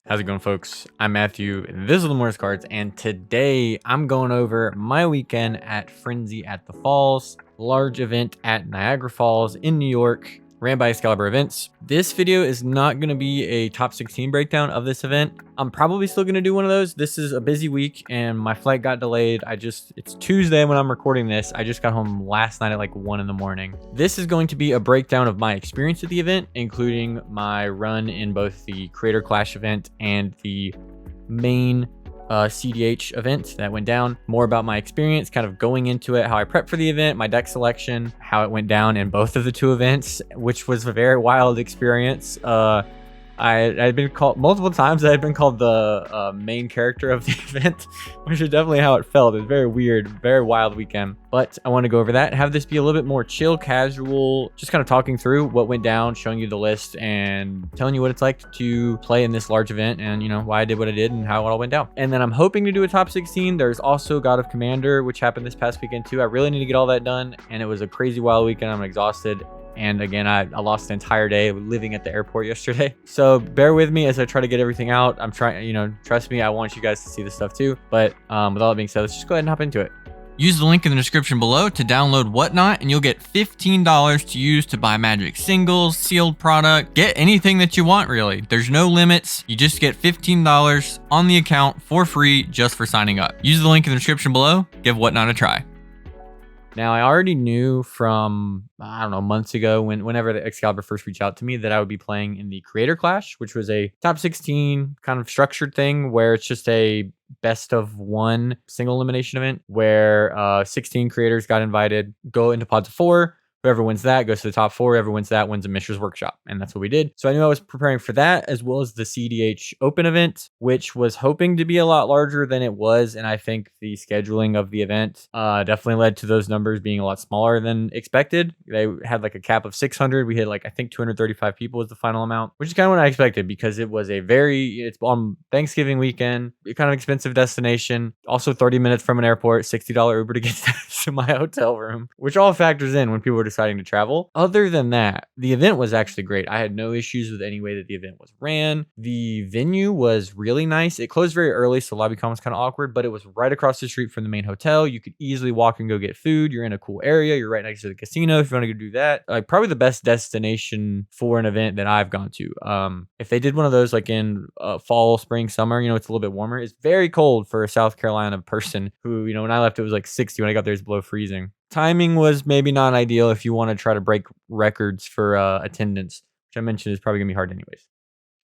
How's it going, folks? I'm Matthew. This is Lemora's Cards, and today I'm going over my weekend at Frenzy at the Falls, large event at Niagara Falls in New York, ran by Excalibur Events. This video is not going to be a top 16 breakdown of this event. I'm probably still going to do one of those. This is a busy week and my flight got delayed. It's Tuesday when I'm recording this. I just got home last night at like 1 in the morning. This is going to be a breakdown of my experience at the event, including my run in both the Creator Clash event and the main cEDH event that went down. More about my experience, kind of going into it, how I prepped for the event, my deck selection, how it went down in both of the two events, which was a very wild experience. I'd been called multiple times. I had been called the main character of the event, which is definitely how it felt. It was very weird, very wild weekend. But I want to go over that, have this be a little bit more chill, casual, just kind of talking through what went down, showing you the list, and telling you what it's like to play in this large event, and you know why I did what I did and how it all went down. And then I'm hoping to do a top 16. There's also God of Commander, which happened this past weekend too. I really need to get all that done, and it was a crazy wild weekend. I'm exhausted. And again, I lost an entire day living at the airport yesterday. So bear with me as I try to get everything out. I'm trying, trust me, I want you guys to see this stuff too. But with all that being said, let's just go ahead and hop into it. Use the link in the description below to download Whatnot, and you'll get $15 to use to buy Magic singles, sealed product, get anything that you want, really. There's no limits. You just get $15 on the account for free just for signing up. Use the link in the description below. Give Whatnot a try. Now, I already knew from, I don't know, months ago, whenever the Excalibur first reached out to me, that I would be playing in the Creator Clash, which was a top 16 kind of structured thing where it's just a best of one single elimination event where 16 creators got invited, go into pods of 4. Whoever wins that goes to the top 4. Whoever wins that wins a Mishra's Workshop. And that's what we did. So I knew I was preparing for that, as well as the cEDH Open event, which was hoping to be a lot larger than it was. And I think the scheduling of the event definitely led to those numbers being a lot smaller than expected. They had like a cap of 600. We hit like, I think 235 people was the final amount, which is kind of what I expected because it was it's on Thanksgiving weekend, a kind of expensive destination. Also 30 minutes from an airport, $60 Uber to get to my hotel room, which all factors in when people were deciding to travel. Other than that, the event was actually great. I had no issues with any way that the event was ran. The venue was really nice. It closed very early, so lobby com was kind of awkward, but it was right across the street from the main hotel. You could easily walk and go get food. You're in a cool area. You're right next to the casino if you want to go do that. Like probably the best destination for an event that I've gone to. If they did one of those like in fall, spring, summer, it's a little bit warmer. It's very cold for a South Carolina person who, when I left, it was like 60. When I got there, it's below freezing. Timing was maybe not ideal if you want to try to break records for attendance, which I mentioned is probably going to be hard anyways.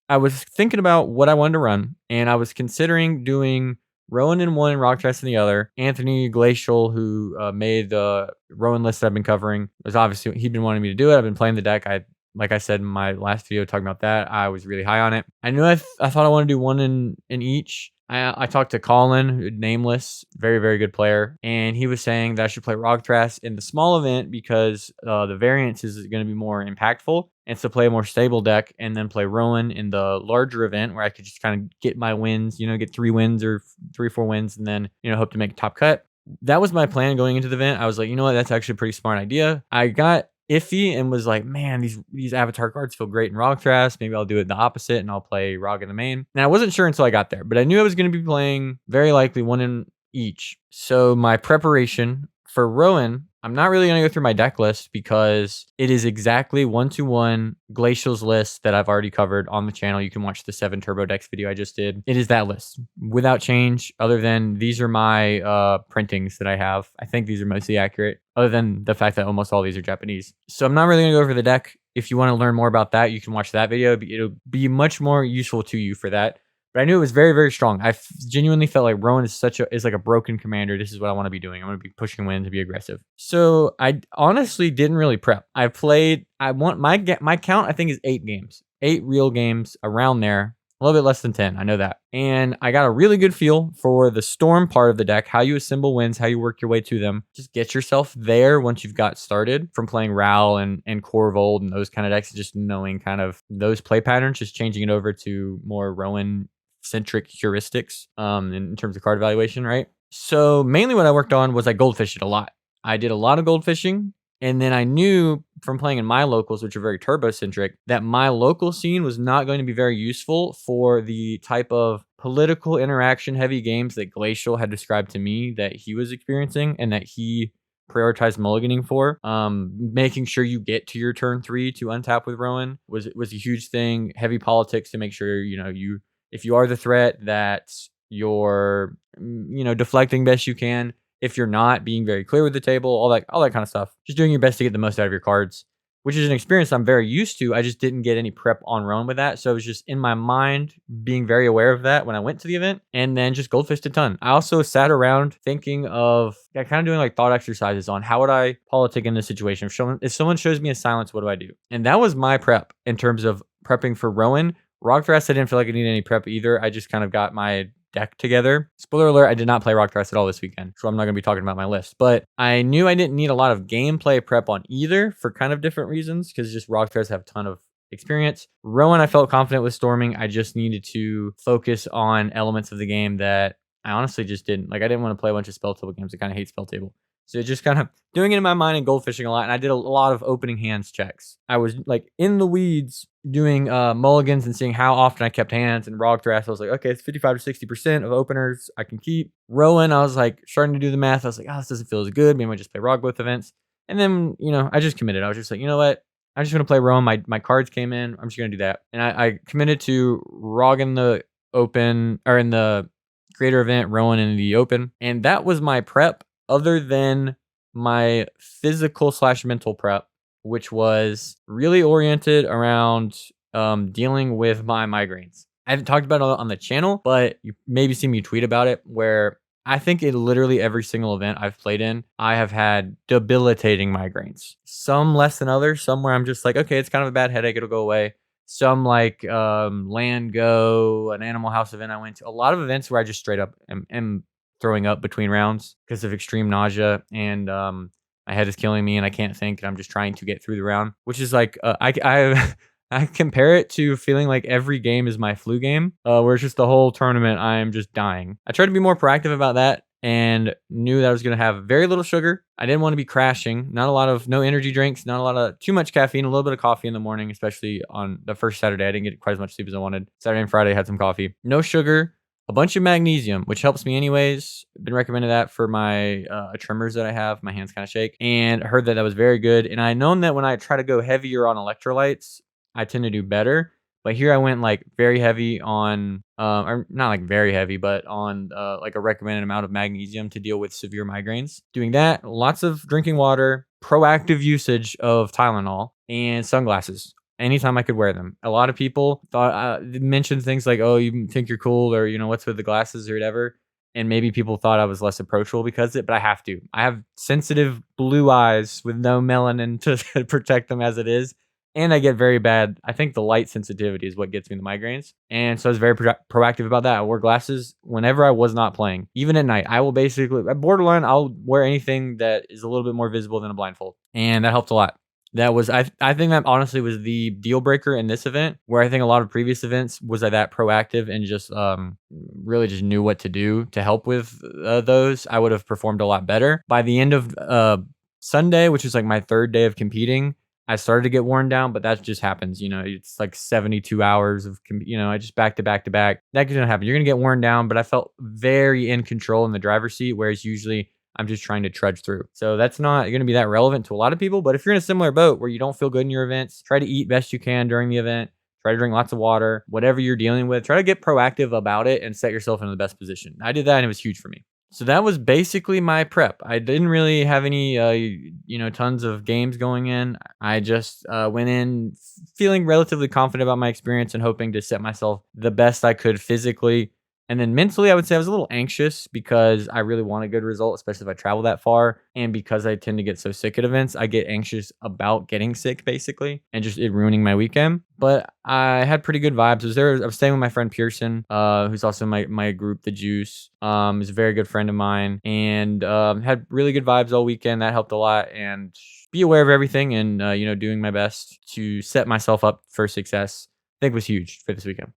I was thinking about what I wanted to run, and I was considering doing Rowan in one and Rock Dress in the other. Anthony Glacial, who made the Rowan list that I've been covering, was obviously, he'd been wanting me to do it. I've been playing the deck. Like I said in my last video talking about that, I was really high on it. I knew I thought I wanted to do one in each. I talked to Colin, nameless, very, very good player, and he was saying that I should play Rogthras in the small event because the variance is going to be more impactful, and so play a more stable deck, and then play Rowan in the larger event where I could just kind of get my wins, get 3 wins or 3-4 wins, and then, hope to make a top cut. That was my plan going into the event. I was like, you know what, that's actually a pretty smart idea. I got iffy and was like, man, these avatar cards feel great in Rogthras. Maybe I'll do it the opposite and I'll play Rog in the main. And I wasn't sure until I got there, but I knew I was going to be playing very likely one in each. So my preparation for Rowan, I'm not really going to go through my deck list because it is exactly 1-to-1 Glacial's list that I've already covered on the channel. You can watch the 7 Turbo Decks video I just did. It is that list without change, other than these are my printings that I have. I think these are mostly accurate, other than the fact that almost all these are Japanese. So I'm not really going to go over the deck. If you want to learn more about that, you can watch that video. It'll be much more useful to you for that. But I knew it was very, very strong. I genuinely felt like Rowan is like a broken commander. This is what I want to be doing. I want to be pushing win to be aggressive. So I honestly didn't really prep. My count, I think, is 8 games. 8 real games around there. A little bit less than 10. I know that. And I got a really good feel for the storm part of the deck, how you assemble wins, how you work your way to them. Just get yourself there once you've got started from playing Ral and Corvold and those kind of decks, just knowing kind of those play patterns, just changing it over to more Rowan centric heuristics in terms of card evaluation, right? So mainly what I worked on was I goldfished it a lot. I did a lot of goldfishing, And then I knew from playing in my locals, which are very turbo-centric, that my local scene was not going to be very useful for the type of political interaction heavy games that Glacial had described to me that he was experiencing and that he prioritized mulliganing for. Making sure you get to your turn 3 to untap with Rowan was a huge thing. Heavy politics to make sure, if you are the threat, that you're, deflecting best you can. If you're not, being very clear with the table, all that kind of stuff. Just doing your best to get the most out of your cards, which is an experience I'm very used to. I just didn't get any prep on Rowan with that. So it was just in my mind being very aware of that when I went to the event, and then just goldfished a ton. I also sat around thinking of kind of doing like thought exercises on how would I politic in this situation. If someone shows me a silence, what do I do? And that was my prep in terms of prepping for Rowan. Rock Thrust, I didn't feel like I needed any prep either. I just kind of got my deck together. Spoiler alert, I did not play Rock Thrust at all this weekend, so I'm not going to be talking about my list. But I knew I didn't need a lot of gameplay prep on either for kind of different reasons, because just Rock Thrust have a ton of experience. Rowan, I felt confident with storming. I just needed to focus on elements of the game that I honestly just didn't. Like, I didn't want to play a bunch of spell table games. I kind of hate spell table. So just kind of doing it in my mind and goldfishing a lot. And I did a lot of opening hands checks. I was like in the weeds doing mulligans and seeing how often I kept hands. And Rock Thrust, I was like, okay, it's 55 to 60% of openers I can keep. Rowan, I was like starting to do the math. I was like, this doesn't feel as good. Maybe I just play Rock both events. And then, I just committed. I was just like, you know what? I'm just going to play Rowan. My cards came in. I'm just going to do that. And I committed to Rog in the open, or in the creator event, Rowan in the open. And that was my prep, other than my physical / mental prep, which was really oriented around dealing with my migraines. I haven't talked about it on the channel, but you maybe see me tweet about it, where I think in literally every single event I've played in, I have had debilitating migraines. Some less than others. Some where I'm just like, okay, it's kind of a bad headache, it'll go away. Some like Land Go, an Animal House event I went to. A lot of events where I just straight up am throwing up between rounds because of extreme nausea, and my head is killing me and I can't think, and I'm just trying to get through the round, which is like I I compare it to feeling like every game is my flu game, where it's just the whole tournament I am just dying. I tried to be more proactive about that and knew that I was going to have very little sugar. I didn't want to be crashing. No energy drinks, not a lot of too much caffeine, a little bit of coffee in the morning, especially on the first Saturday. I didn't get quite as much sleep as I wanted. Saturday and Friday I had some coffee. No sugar, a bunch of magnesium, which helps me anyways. Been recommended that for my tremors that I have. My hands kind of shake, and heard that was very good. And I known that when I try to go heavier on electrolytes, I tend to do better. But here I went like very heavy on, or not like very heavy, but on like a recommended amount of magnesium to deal with severe migraines. Doing that, lots of drinking water, proactive usage of Tylenol, and sunglasses anytime I could wear them. A lot of people mentioned things like, oh, you think you're cool, or, what's with the glasses or whatever. And maybe people thought I was less approachable because of it, but I have to. I have sensitive blue eyes with no melanin to protect them as it is. And I get very bad. I think the light sensitivity is what gets me the migraines. And so I was very proactive about that. I wore glasses whenever I was not playing. Even at night, I will basically, at borderline, I'll wear anything that is a little bit more visible than a blindfold. And that helped a lot. That was, I think that honestly was the deal breaker in this event, where I think a lot of previous events was I that proactive and just really just knew what to do to help with those. I would have performed a lot better. By the end of Sunday, which is like my third day of competing, I started to get worn down, but that just happens. It's like 72 hours of, I just back to back to back. That can happen. You're going to get worn down, but I felt very in control in the driver's seat, whereas usually I'm just trying to trudge through. So that's not going to be that relevant to a lot of people. But if you're in a similar boat where you don't feel good in your events, try to eat best you can during the event. Try to drink lots of water. Whatever you're dealing with, try to get proactive about it and set yourself into the best position. I did that and it was huge for me. So that was basically my prep. I didn't really have any, tons of games going in. I just went in feeling relatively confident about my experience and hoping to set myself the best I could physically. And then mentally, I would say I was a little anxious because I really want a good result, especially if I travel that far. And because I tend to get so sick at events, I get anxious about getting sick, basically, and just it ruining my weekend. But I had pretty good vibes. I was staying with my friend Pearson, who's also my group, The Juice. He's a very good friend of mine, and had really good vibes all weekend. That helped a lot. And be aware of everything, and doing my best to set myself up for success, I think was huge for this weekend.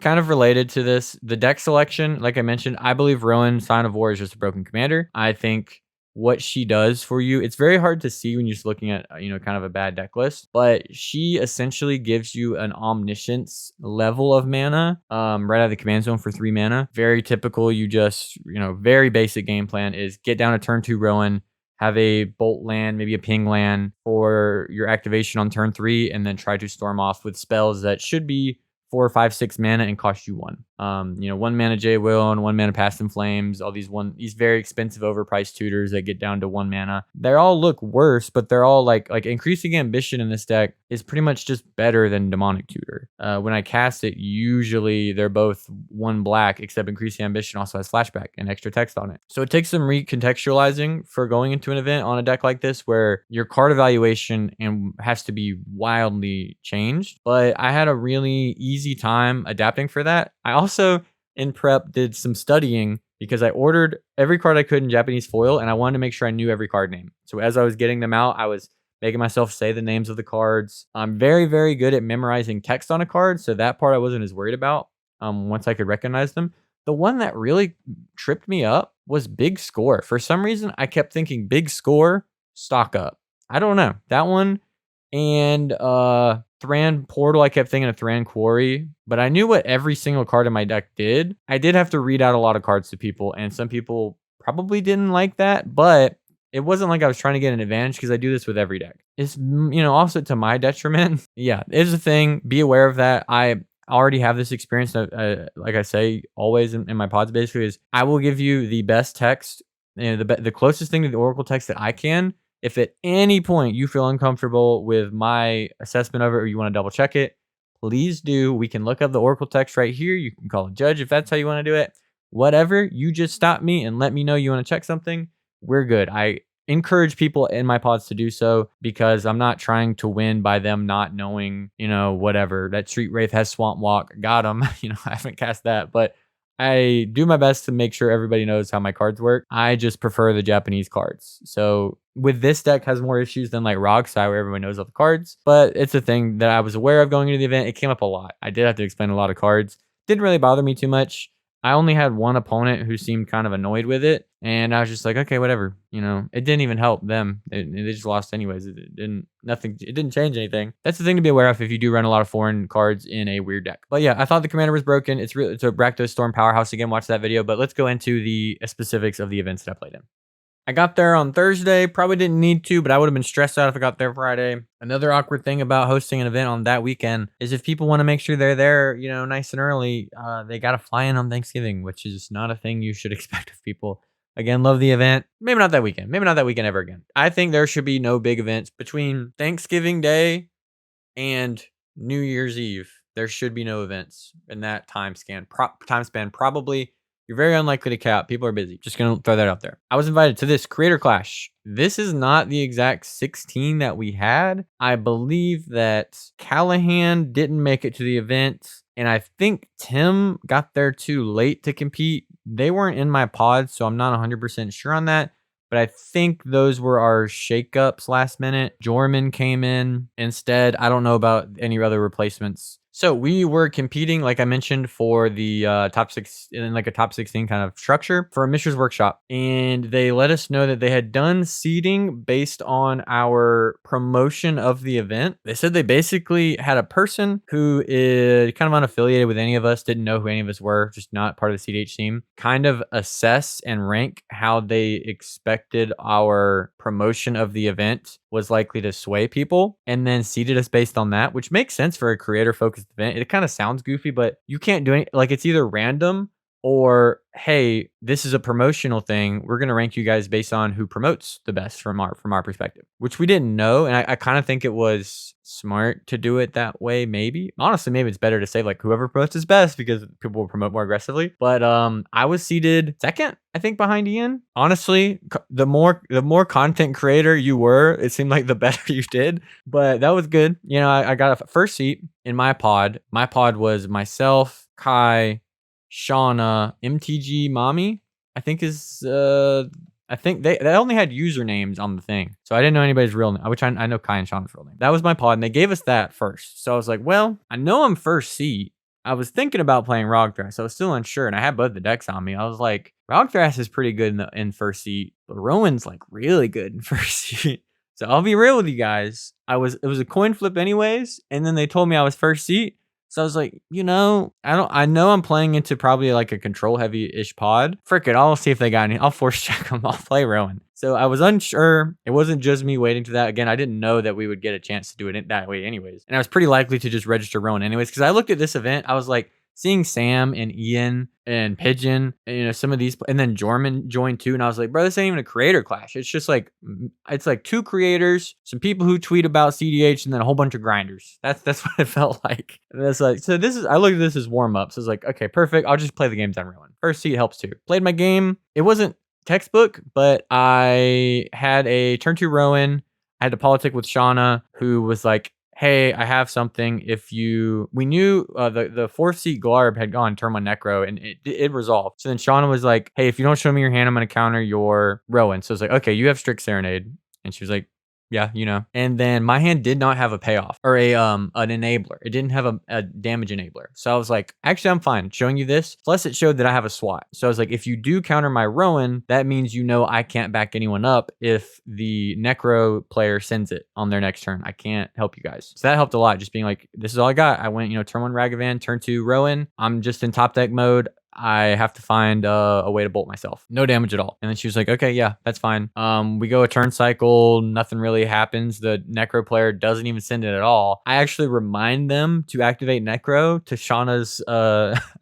Kind of related to this, the deck selection, like I mentioned, I believe Rowan Sign of War is just a broken commander. I think what she does for you. It's very hard to see when you're just looking at, kind of a bad deck list, but she essentially gives you an omniscience level of mana, right out of the command zone for 3 mana. Very typical. You just, very basic game plan is get down a turn 2 Rowan, have a bolt land, maybe a ping land for your activation on turn 3, and then try to storm off with spells that should be 4, 5, 6 mana and cost you 1. 1 mana Jay Will and 1 mana Past in Flames. All these very expensive overpriced tutors that get down to 1 mana. They all look worse, but they're all like increasing ambition in this deck is pretty much just better than demonic tutor. When I cast it, usually they're both 1 black, except increasing ambition also has flashback and extra text on it. So it takes some recontextualizing for going into an event on a deck like this, where your card evaluation has to be wildly changed. But I had a really easy time adapting for that. I also, in prep, did some studying because I ordered every card I could in Japanese foil, and I wanted to make sure I knew every card name. So as I was getting them out, I was making myself say the names of the cards. I'm very, very good at memorizing text on a card, so that part I wasn't as worried about once I could recognize them. The one that really tripped me up was Big Score. For some reason, I kept thinking Big Score, stock up. I don't know. That one and Thran Portal, I kept thinking of Thran Quarry, but I knew what every single card in my deck did. I did have to read out a lot of cards to people, and some people probably didn't like that, but it wasn't like I was trying to get an advantage because I do this with every deck. It's, also to my detriment. Yeah, it's a thing. Be aware of that. I already have this experience. Like I say always in my pods, basically, is I will give you the best text, the closest thing to the Oracle text that I can. If at any point you feel uncomfortable with my assessment of it or you want to double check it, please do. We can look up the Oracle text right here. You can call a judge if that's how you want to do it. Whatever, you just stop me and let me know you want to check something. We're good. I encourage people in my pods to do so because I'm not trying to win by them not knowing, whatever. That Street Wraith has Swamp Walk. Got him. I haven't cast that, but I do my best to make sure everybody knows how my cards work. I just prefer the Japanese cards. So with this deck has more issues than like Rogsai, where everyone knows all the cards, but it's a thing that I was aware of going into the event. It came up a lot. I did have to explain a lot of cards. Didn't really bother me too much. I only had one opponent who seemed kind of annoyed with it, and I was just like, okay, whatever. It didn't even help them. They just lost anyways. It didn't change anything. That's the thing to be aware of if you do run a lot of foreign cards in a weird deck. But yeah, I thought the commander was broken. It's a Rakdos Storm powerhouse again. Watch that video, but let's go into the specifics of the events that I played in. I got there on Thursday. Probably didn't need to, but I would have been stressed out if I got there Friday. Another awkward thing about hosting an event on that weekend is if people want to make sure they're there, nice and early, they got to fly in on Thanksgiving, which is not a thing you should expect of people. Again, love the event. Maybe not that weekend. Maybe not that weekend ever again. I think there should be no big events between Thanksgiving Day and New Year's Eve. There should be no events in that time span. Probably. You're very unlikely to cap. People are busy. Just going to throw that out there. I was invited to this Creator Clash. This is not the exact 16 that we had. I believe that Callahan didn't make it to the event, and I think Tim got there too late to compete. They weren't in my pod, so I'm not 100% sure on that. But I think those were our shakeups last minute. Jorman came in instead. I don't know about any other replacements. So we were competing, like I mentioned, for the top 6 in like a top 16 kind of structure for a Mishra's Workshop. And they let us know that they had done seeding based on our promotion of the event. They said they basically had a person who is kind of unaffiliated with any of us, didn't know who any of us were, just not part of the cEDH team, kind of assess and rank how they expected our promotion of the event was likely to sway people, and then seeded us based on that, which makes sense for a creator focused event. It kind of sounds goofy, but you can't do it. Like, it's either random or, hey, this is a promotional thing. We're going to rank you guys based on who promotes the best from our perspective, which we didn't know. And I kind of think it was smart to do it that way. Maybe, honestly, maybe it's better to say like whoever promotes is best because people will promote more aggressively. But I was seated second, I think, behind Ian. Honestly, the more content creator you were, it seemed like the better you did. But that was good. I got a first seat in my pod. My pod was myself, Kai, Shauna, MTG Mommy, I think I think they only had usernames on the thing. So I didn't know anybody's real name, which I know Kai and Shauna's real name. That was my pod, and they gave us that first. So I was like, well, I know I'm first seat. I was thinking about playing Rogthras. I was still unsure, and I had both the decks on me. I was like, Rogthras is pretty good in first seat, but Rowan's like really good in first seat. So I'll be real with you guys. It was a coin flip anyways, and then they told me I was first seat. So I was like, I know I'm playing into probably like a control heavy-ish pod. Frick it, I'll see if they got any. I'll force check them. I'll play Rowan. So I was unsure. It wasn't just me waiting to that. Again, I didn't know that we would get a chance to do it that way anyways. And I was pretty likely to just register Rowan anyways, because I looked at this event. I was like, seeing Sam and Ian and Pigeon, and, some of these, and then Jorman joined too. And I was like, bro, this ain't even a creator clash. It's just like, it's like 2 creators, some people who tweet about cEDH, and then a whole bunch of grinders. That's what it felt like. And that's like, so I looked at this as warm up. So I was like, okay, perfect. I'll just play the games on Rowan. First seat helps too. Played my game. It wasn't textbook, but I had a turn 2 Rowan. I had to politic with Shauna, who was like, hey, I have something. We knew the 4th seat Glarb had gone turn 1 Necro, and it resolved. So then Shauna was like, hey, if you don't show me your hand, I'm going to counter your Rowan. So I was like, okay, you have Strict Serenade. And she was like, yeah, And then my hand did not have a payoff or an enabler. It didn't have a damage enabler. So I was like, actually, I'm fine showing you this. Plus, it showed that I have a SWAT. So I was like, if you do counter my Rowan, that means I can't back anyone up if the Necro player sends it on their next turn. I can't help you guys. So that helped a lot. Just being like, this is all I got. I went, turn 1 Ragavan, turn 2 Rowan. I'm just in top deck mode. I have to find a way to bolt myself. No damage at all. And then she was like, okay, yeah, that's fine. We go a turn cycle. Nothing really happens. The Necro player doesn't even send it at all. I actually remind them to activate Necro to Shauna's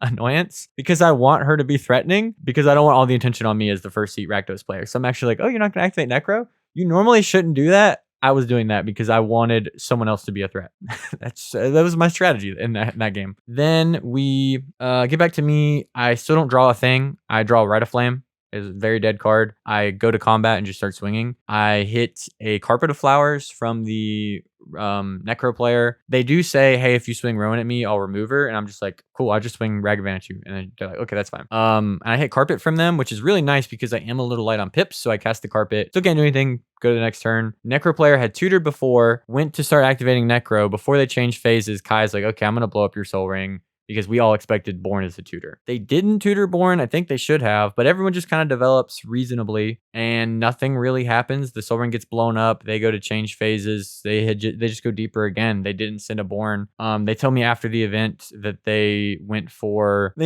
annoyance, because I want her to be threatening, because I don't want all the attention on me as the first seat Rakdos player. So I'm actually like, oh, you're not going to activate Necro? You normally shouldn't do that. I was doing that because I wanted someone else to be a threat. That was my strategy in that game. Then we get back to me. I still don't draw a thing. I draw Rite of Flame. It's a very dead card. I go to combat and just start swinging. I hit a Carpet of Flowers from the Necro player. They do say, hey, if you swing Rowan at me, I'll remove her. And I'm just like, cool, I'll just swing Ragavan at you. And then they're like, okay, that's fine. And I hit Carpet from them, which is really nice because I am a little light on pips. So I cast the Carpet. Still can't do anything. Go to the next turn. Necro player had tutored before, went to start activating Necro. Before they changed phases, Kai's like, okay, I'm going to blow up your Soul Ring, because we all expected Born as a tutor. They didn't tutor Born. I think they should have, but everyone just kind of develops reasonably and nothing really happens. The Soul Ring gets blown up. They go to change phases. They just go deeper again. They didn't send a Born. They tell me after the event that they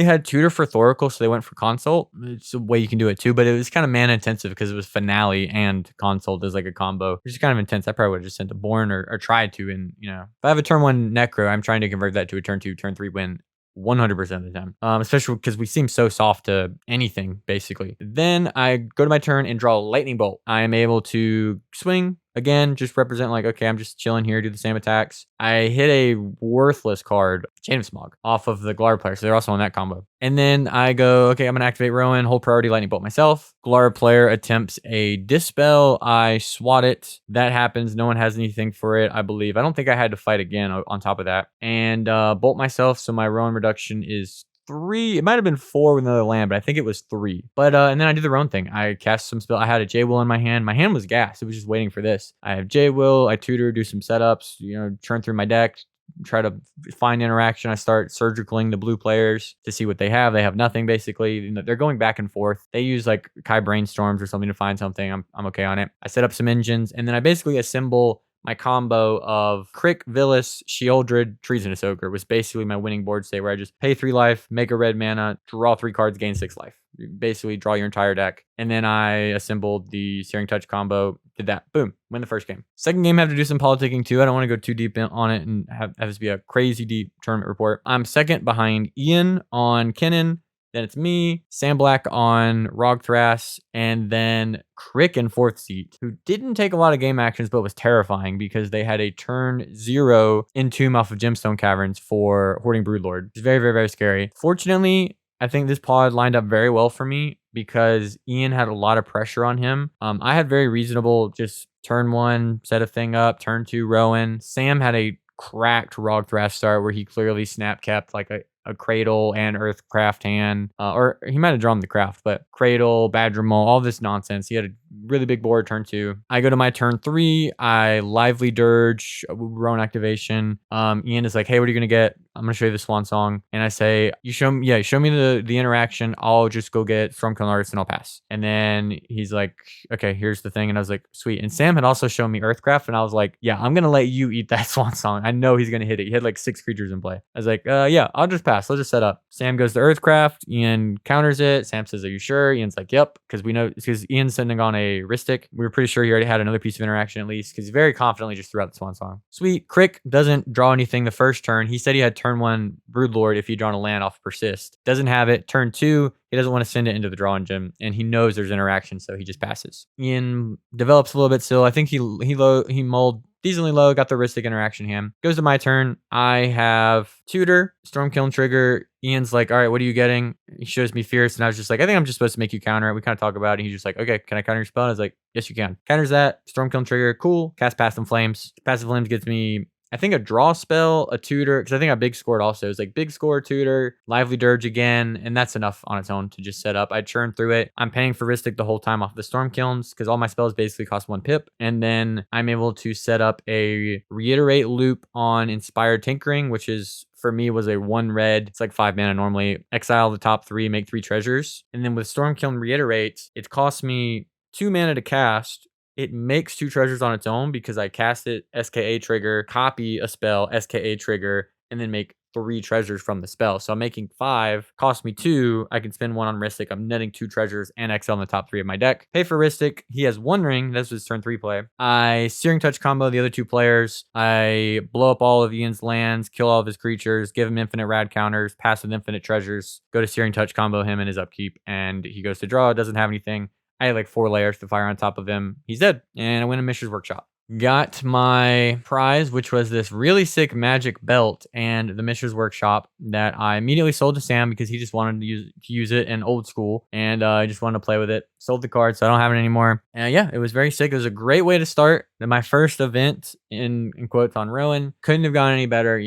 had tutor for Thoracle, so they went for Consult. It's a way you can do it too, but it was kind of mana intensive because it was Finale and Consult as like a combo, which is kind of intense. I probably would have just sent a Born or tried to, and if I have a turn 1 Necro, I'm trying to convert that to a turn 2, turn 3 win 100% of the time, especially because we seem so soft to anything, basically. Then I go to my turn and draw a Lightning Bolt. I am able to swing. Again, just represent like, okay, I'm just chilling here, do the same attacks. I hit a worthless card, Chain of Smog, off of the Glarb player, so they're also on that combo. And then I go, okay, I'm going to activate Rowan, hold priority, Lightning Bolt myself. Glarb player attempts a Dispel. I swat it. That happens. No one has anything for it, I believe. I don't think I had to fight again on top of that. And bolt myself, so my Rowan reduction is 3. It might have been 4 with another land, but I think it was 3. But and then I did the Rowan thing. I cast some spell. I had a J-Will in my hand. My hand was gassed. It was just waiting for this. I have J-Will. I tutor, do some setups, churn through my deck, try to find interaction. I start surgicaling the blue players to see what they have. They have nothing, basically. They're going back and forth. They use like Kai Brainstorms or something to find something. I'm okay on it. I set up some engines, and then I basically assemble my combo of Crick, Villas, Sheoldred, Treasonous Ogre was basically my winning board state, where I just pay 3 life, make a red mana, draw 3 cards, gain 6 life. You basically draw your entire deck. And then I assembled the Searing Touch combo, did that. Boom. Win the first game. Second game, I have to do some politicking too. I don't want to go too deep on it and have this be a crazy deep tournament report. I'm second behind Ian on Kennen. Then it's me, Sam Black on Rogthras, and then Crick in 4th seat, who didn't take a lot of game actions, but was terrifying because they had a turn 0 Entomb off of Gemstone Caverns for Hoarding Broodlord. It's very, very, very scary. Fortunately, I think this pod lined up very well for me because Ian had a lot of pressure on him. I had very reasonable, just turn 1, set a thing up, turn 2, Rowan. Sam had a cracked Rogthras start where he clearly snap kept like a Cradle and Earthcraft hand, or he might have drawn the craft, but Cradle, Badger Mole, all this nonsense. He had a really big board turn 2. I go to my turn 3. I Lively Dirge, Rowan activation. Ian is like, hey, what are you going to get? I'm gonna show you the swan song. And I say, you show me, yeah, show me the interaction. I'll just go get Stormkill Artist and I'll pass. And then he's like, okay, here's the thing. And I was like, sweet. And Sam had also shown me Earthcraft, and I was like, yeah, I'm gonna let you eat that swan song. I know he's gonna hit it. He had like 6 creatures in play. I was like, yeah, I'll just pass. Let's just set up. Sam goes to Earthcraft. Ian counters it. Sam says, are you sure? Ian's like, yep, because we know, because Ian's sending on a Ristic. We were pretty sure he already had another piece of interaction at least, because he very confidently just threw out the swan song. Sweet. Crick doesn't draw anything the first turn. He said he had turn 1 Broodlord if he'd drawn a land off Persist. Doesn't have it. Turn 2, he doesn't want to send it into the drawing gym, and he knows there's interaction, so he just passes. Ian develops a little bit still. I think he mulled decently low, got the Ristic interaction hand. Goes to my turn. I have Tutor, Stormkill trigger. Ian's like, all right, what are you getting? He shows me Fierce, and I was just like, I think I'm just supposed to make you counter it. We kind of talk about it. He's just like, okay, can I counter your spell? And I was like, yes, you can. Counters that. Stormkill trigger. Cool. Cast Passive Flames. Passive Flames gets me, I think, a draw spell, a tutor, because I think I big scored also. It's like big score, tutor, lively dirge again, and that's enough on its own to just set up. I churn through it. I'm paying for Ristic the whole time off the Storm Kilns because all my spells basically cost 1 pip. And then I'm able to set up a Reiterate loop on Inspired Tinkering, which is, for me, was a 1 red. It's like 5 mana normally. Exile the top 3, make 3 treasures. And then with Stormkill Reiterate, it costs me 2 mana to cast. It makes 2 treasures on its own because I cast it, SKA trigger, copy a spell, SKA trigger, and then make 3 treasures from the spell. So I'm making 5, cost me 2. I can spend 1 on Ristic. I'm netting 2 treasures and exile in the top 3 of my deck. Pay for Ristic. He has 1 ring. This was turn 3 play. I Searing Touch combo the other 2 players. I blow up all of Ian's lands, kill all of his creatures, give him infinite rad counters, pass with infinite treasures, go to Searing Touch combo him and his upkeep, and he goes to draw, doesn't have anything. I had like 4 layers to fire on top of him. He's dead, and I win a Mishra's Workshop. Got my prize, which was this really sick magic belt and the Mishra's Workshop that I immediately sold to Sam because he just wanted to use it in old school, and I just wanted to play with it. Sold the card, so I don't have it anymore. And yeah, it was very sick. It was a great way to start my first event in quotes on Rowan. Couldn't have gone any better,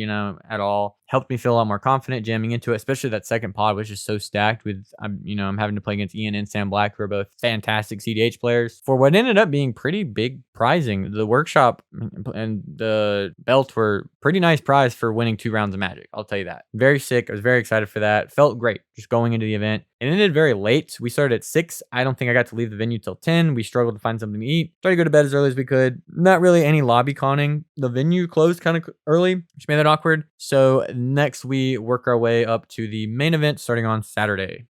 at all. Helped me feel a lot more confident jamming into it, especially that second pod was just so stacked with, I'm having to play against Ian and Sam Black, who are both fantastic cEDH players, for what ended up being pretty big prizing. The workshop and the belt were pretty nice prize for winning 2 rounds of Magic. I'll tell you that. Very sick. I was very excited for that. Felt great just going into the event. It ended very late. We started at 6. I don't think I got to leave the venue till 10. We struggled to find something to eat. Tried to go to bed as early as we could. Not really any lobby conning. The venue closed kind of early, which made that awkward. So next we work our way up to the main event starting on Saturday.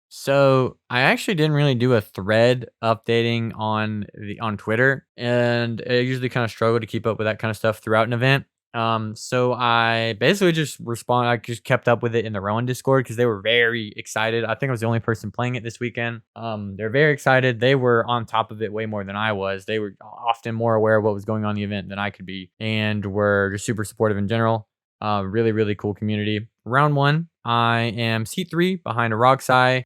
So I actually didn't really do a thread updating on Twitter, and I usually kind of struggle to keep up with that kind of stuff throughout an event. So I basically just I just kept up with it in the Rowan Discord because they were very excited. I think I was the only person playing it this weekend. They're very excited. They were on top of it way more than I was. They were often more aware of what was going on in the event than I could be, and were just super supportive in general. Really, really cool community. Round 1, I am seat 3 behind a Rogsai.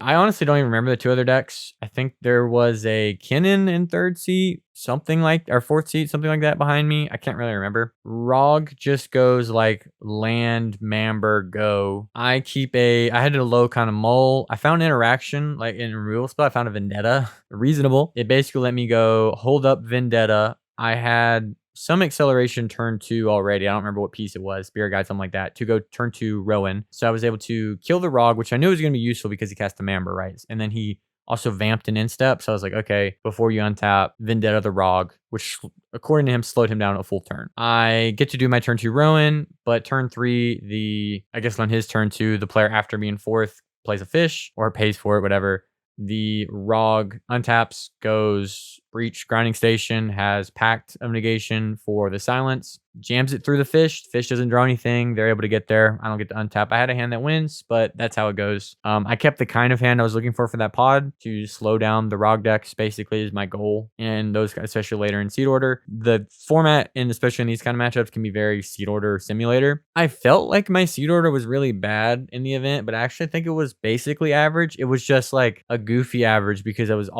I honestly don't even remember the 2 other decks. I think there was a Kinnan in 3rd seat, or 4th seat, something like that behind me. I can't really remember. Rog just goes like land, Mamber, go. I had a low kind of mull. I found interaction, like in removal spell, I found a Vendetta. Reasonable. It basically let me go hold up Vendetta. I had some acceleration turn 2 already. I don't remember what piece it was, Spirit Guide, something like that, to go turn 2 Rowan. So I was able to kill the Rog, which I knew was going to be useful because he cast the Mamber, right? And then he also vamped an instep. So I was like, okay, before you untap Vendetta the Rog, which according to him slowed him down a full turn. I get to do my turn 2 Rowan, but turn 3, I guess on his turn 2, the player after me in 4th plays a fish or pays for it, whatever. The Rog untaps, goes Breach Grinding Station, has Pact of Negation for the silence, jams it through the fish. Fish doesn't draw anything. They're able to get there. I don't get to untap. I had a hand that wins, but that's how it goes. I kept the kind of hand I was looking for that pod to slow down the Rog decks, basically, is my goal. And those, especially later in seed order. The format, and especially in these kind of matchups, can be very seed order simulator. I felt like my seed order was really bad in the event, but I actually think it was basically average. It was just like a goofy average because I was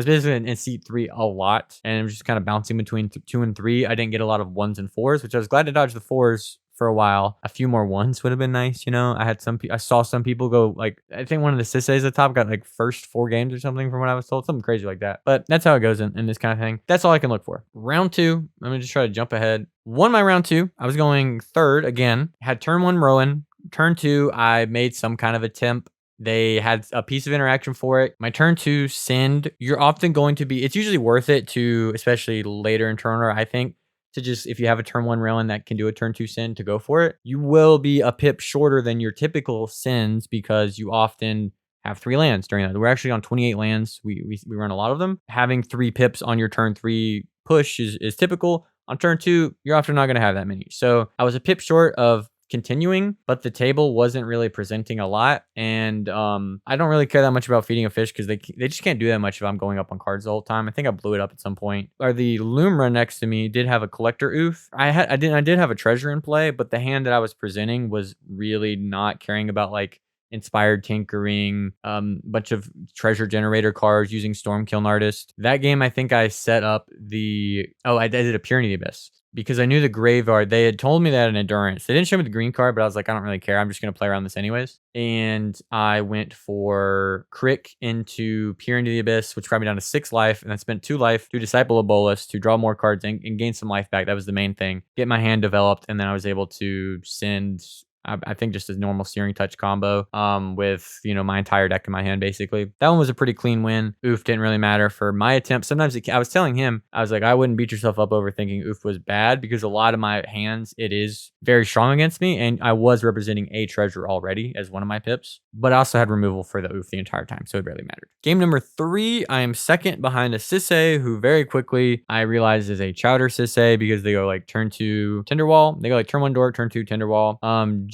basically in seat 3 a lot, and it was just kind of bouncing between 2 and 3. I didn't get a lot of 1s and 4s, which I was glad to dodge the 4s for a while. A few more ones would have been nice, you know. I saw some people go like, I think one of the Sisseis at the top got like first 4 games or something from what I was told, something crazy like that. But that's how it goes in this kind of thing. That's all I can look for. Round 2, I'm gonna just try to jump ahead. Won my round 2. I was going third again. Had turn 1 Rowan. Turn 2, I made some kind of attempt. They had a piece of interaction for it. My turn 2 send. You're often going to be, it's usually worth it to, especially later in turn order, I think, to just, if you have a turn 1 Rowan that can do a turn 2 send, to go for it. You will be a pip shorter than your typical sends because you often have 3 lands during that. We're actually on 28 lands. We run a lot of them. Having 3 pips on your turn 3 push is typical. On turn 2, you're often not going to have that many. So I was a pip short of continuing, but the table wasn't really presenting a lot, and I don't really care that much about feeding a fish because they just can't do that much if I'm going up on cards the whole time. I think I blew it up at some point. Or the Lemora next to me did have a collector oof. I did have a treasure in play, but the hand that I was presenting was really not caring about like inspired tinkering, bunch of treasure generator cards using Stormkiln Artist. That game, I think I set up I did a Peer in the Abyss because I knew the graveyard. They had told me that in Endurance. They didn't show me the green card, but I was like, I don't really care. I'm just going to play around this anyways. And I went for Crick into Peer into the Abyss, which brought me down to 6 life. And I spent 2 life to Disciple of Bolus to draw more cards and gain some life back. That was the main thing. Get my hand developed. And then I was able to send, I think, just a normal Searing Touch combo with, my entire deck in my hand, basically. That one was a pretty clean win. Oof didn't really matter for my attempt. Sometimes I was telling him, I was like, I wouldn't beat yourself up over thinking Oof was bad because a lot of my hands, it is very strong against me. And I was representing a treasure already as one of my pips. But I also had removal for the Oof the entire time, so it barely mattered. Game number 3, I am second behind a Sissay who very quickly I realized is a Chowder Sissay because they go like turn 2 Tinderwall. They go like turn 1 Dork, turn 2 Tinderwall.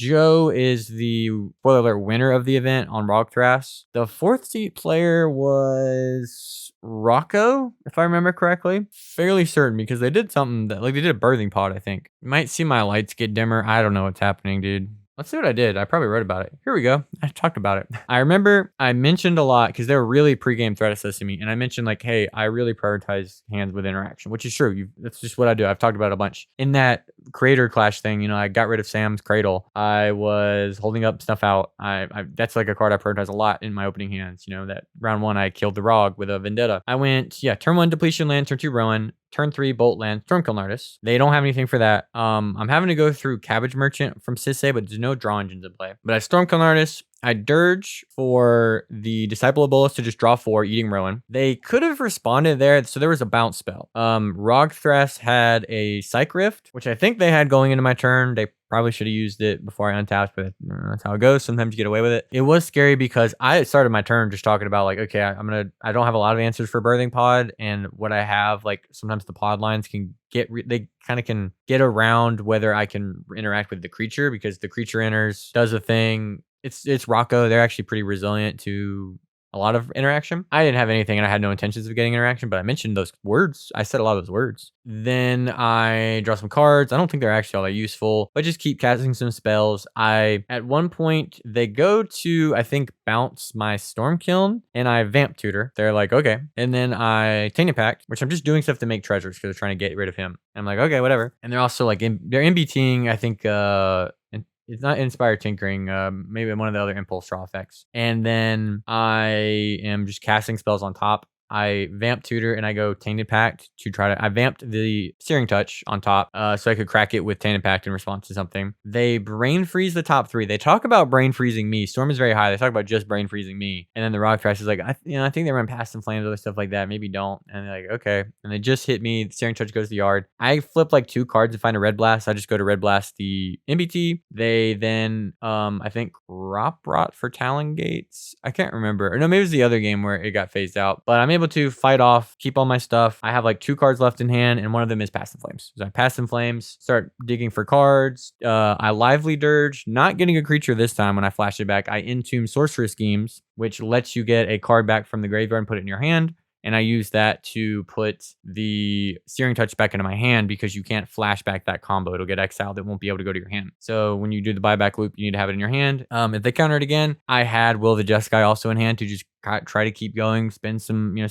Joe is the, spoiler alert, winner of the event on Rogthras. The 4th seat player was Rocco, if I remember correctly. Fairly certain because they did something that, like, they did a birthing pod, I think. You might see my lights get dimmer. I don't know what's happening, dude. Let's see what I did. I probably wrote about it. Here we go. I talked about it. I remember I mentioned a lot because they were really pregame threat assessing me. And I mentioned like, hey, I really prioritize hands with interaction, which is true. That's just what I do. I've talked about it a bunch. In that creator clash thing, I got rid of Sam's Cradle. I was holding up stuff out. That's like a card I prioritize a lot in my opening hands. That round 1, I killed the Rog with a Vendetta. I went, turn 1 Depletion Land, turn 2 Rowan. Turn 3 Bolt Land, Stormkiln Artist. They don't have anything for that. I'm having to go through Cabbage Merchant from Sissay, but there's no draw engines in play. But I Stormkiln Artist. I Dirge for the Disciple of Bolus to just draw 4, eating Rowan. They could have responded there, so there was a bounce spell. Rogthras had a Psych Rift, which I think they had going into my turn. They probably should have used it before I untapped, but that's how it goes. Sometimes you get away with it. It was scary because I started my turn just talking about like, okay, I don't have a lot of answers for Birthing Pod, and what I have, like, sometimes the pod lines can they kind of can get around whether I can interact with the creature because the creature enters, does a thing. It's Rocco. They're actually pretty resilient to a lot of interaction. I didn't have anything and I had no intentions of getting interaction, but I mentioned those words. I said a lot of those words. Then I draw some cards. I don't think they're actually all that useful, but just keep casting some spells. At one point, they go to, I think, bounce my Stormkiln and I Vamp Tutor. They're like, okay. And then I Tainted Pact, which I'm just doing stuff to make treasures because they're trying to get rid of him. I'm like, okay, whatever. And they're also like, they're MBTing, I think, it's not Inspired Tinkering, maybe one of the other Impulse Draw effects. And then I am just casting spells on top. I Vamp Tutor and I go Tainted Pact to try to... I vamped the Searing Touch on top so I could crack it with Tainted Pact in response to something. They Brain Freeze the top 3. They talk about Brain Freezing me. Storm is very high. They talk about just Brain Freezing me. And then the Rock Trash is like, I think they run Past and Flames, other stuff like that. Maybe don't. And they're like, okay. And they just hit me. The Searing Touch goes to the yard. I flip like 2 cards to find a Red Blast. I just go to Red Blast the MBT. They then, I think, Crop Rot for Talon Gates. I can't remember. Or no, maybe it was the other game where it got phased out. But I'm able to fight off, keep all my stuff. I have like 2 cards left in hand, and one of them is Past and Flames. So I Past and Flames, start digging for cards. I Lively Dirge, not getting a creature this time when I flash it back. I Entomb Sorceress Schemes, which lets you get a card back from the graveyard and put it in your hand. and I use that to put the Searing Touch back into my hand because you can't flash back that combo. It'll get exiled. It won't be able to go to your hand. So when you do the buyback loop, you need to have it in your hand. If they counter it again, I had Will the Jeskai also in hand to just try to keep going, spin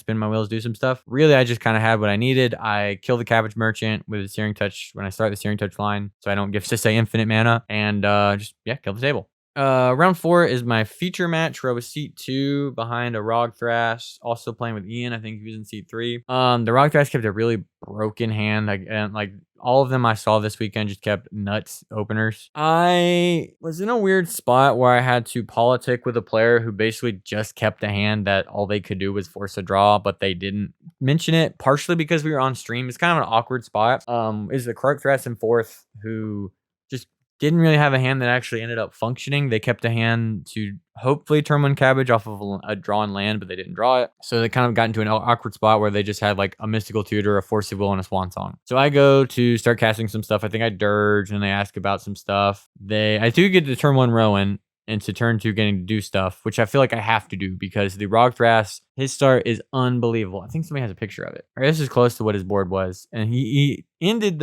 my wheels, do some stuff. Really, I just kind of had what I needed. I kill the Cabbage Merchant with a Searing Touch when I start the Searing Touch line, so I don't give Sisay infinite mana, and kill the table. Round 4 is my feature match where I was seat 2 behind a Rog Thrash, also playing with Ian. I think he was in seat 3. The Rog Thrash kept a really broken hand, and all of them I saw this weekend just kept nuts openers. I was in a weird spot where I had to politic with a player who basically just kept a hand that all they could do was force a draw, but they didn't mention it, partially because we were on stream. It's kind of an awkward spot. Is the Krark Thrash in 4th who just didn't really have a hand that actually ended up functioning. They kept a hand to hopefully turn 1 Cabbage off of a drawn land, but they didn't draw it. So they kind of got into an awkward spot where they just had like a Mystical Tutor, a Force of Will, and a Swan Song. So I go to start casting some stuff. I think I Dirge, and they ask about some stuff. I do get to turn 1 Rowan, into turn 2 getting to do stuff, which I feel like I have to do because the Rog Thrash, his start is unbelievable. I think somebody has a picture of it. Or this is close to what his board was. And he ended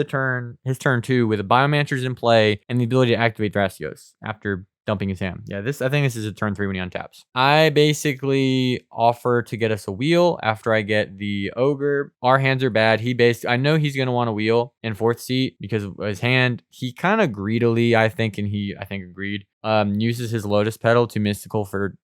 his turn 2 with a Biomancer's in play and the ability to activate Thrasios after dumping his hand. Yeah, I think this is a turn 3 when he untaps. I basically offer to get us a wheel after I get the Ogre. Our hands are bad. I know he's going to want a wheel in 4th seat because of his hand. He kind of greedily, I think agreed. Uses his Lotus Petal to Mystical for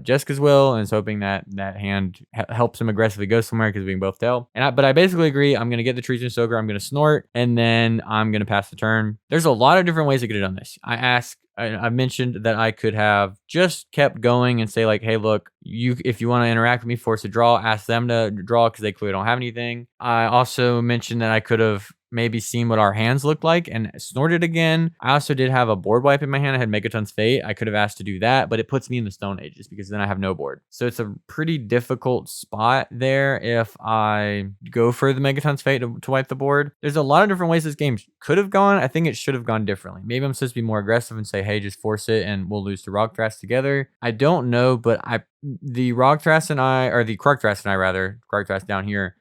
Jessica's Will and is hoping that hand helps him aggressively go somewhere because we can both tell. But I basically agree. I'm going to get the Treasonous Ogre. I'm going to snort, and then I'm going to pass the turn. There's a lot of different ways I could have done this. I mentioned that I could have just kept going and say like, hey, look, if you want to interact with me, force a draw, ask them to draw because they clearly don't have anything. I also mentioned that I could have maybe seen what our hands looked like and snorted again. I also did have a board wipe in my hand. I had Megaton's Fate. I could have asked to do that, but it puts me in the Stone Ages because then I have no board. So it's a pretty difficult spot there if I go for the Megaton's Fate to wipe the board. There's a lot of different ways this game could have gone. I think it should have gone differently. Maybe I'm supposed to be more aggressive and say, hey, just force it and we'll lose to Rog Thrash together. I don't know, but the Rog Thrash and I, or the Krark Thrash and I rather, Krark Thrash down here,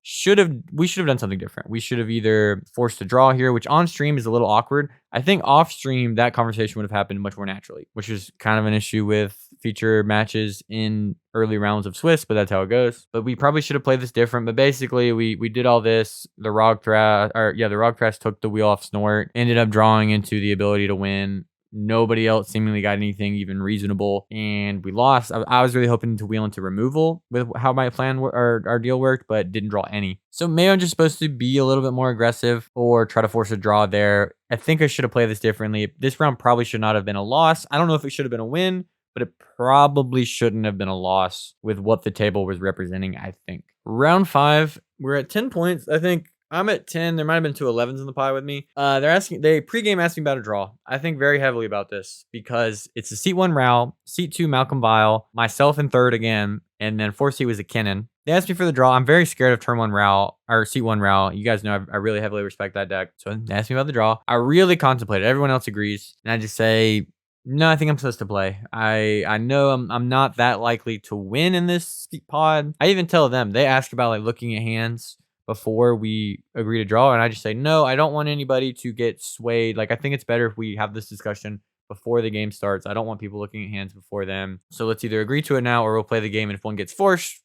we should have done something different. We should have either forced a draw here, which on stream is a little awkward. I think off stream, that conversation would have happened much more naturally, which is kind of an issue with feature matches in early rounds of Swiss, but that's how it goes. But we probably should have played this different. But basically, we did all this. The Rog Thrash took the wheel off Snort, ended up drawing into the ability to win. Nobody else seemingly got anything even reasonable, and we lost. I was really hoping to wheel into removal with how my plan or our deal worked, but didn't draw any. So maybe I'm just supposed to be a little bit more aggressive or try to force a draw there. I think I should have played this differently. This round probably should not have been a loss. I don't know if it should have been a win, but it probably shouldn't have been a loss with what the table was representing, I think. Round 5, we're at 10 points. I think I'm at 10. There might have been 2 11s in the pie with me. They pregame asking about a draw. I think very heavily about this because it's a seat 1 Rao, seat 2 Malcolm Vile, myself in 3rd again, and then 4th seat was a Kennen. They asked me for the draw. I'm very scared of turn 1 Rao, or seat 1 Rao. You guys know I really heavily respect that deck. So they asked me about the draw. I really contemplated. Everyone else agrees. And I just say, no, I think I'm supposed to play. I know I'm not that likely to win in this pod. I even tell them, they ask about like looking at hands before we agree to draw, and I just say, no, I don't want anybody to get swayed. Like, I think it's better if we have this discussion before the game starts. I don't want people looking at hands before them. So let's either agree to it now or we'll play the game, and if one gets forced,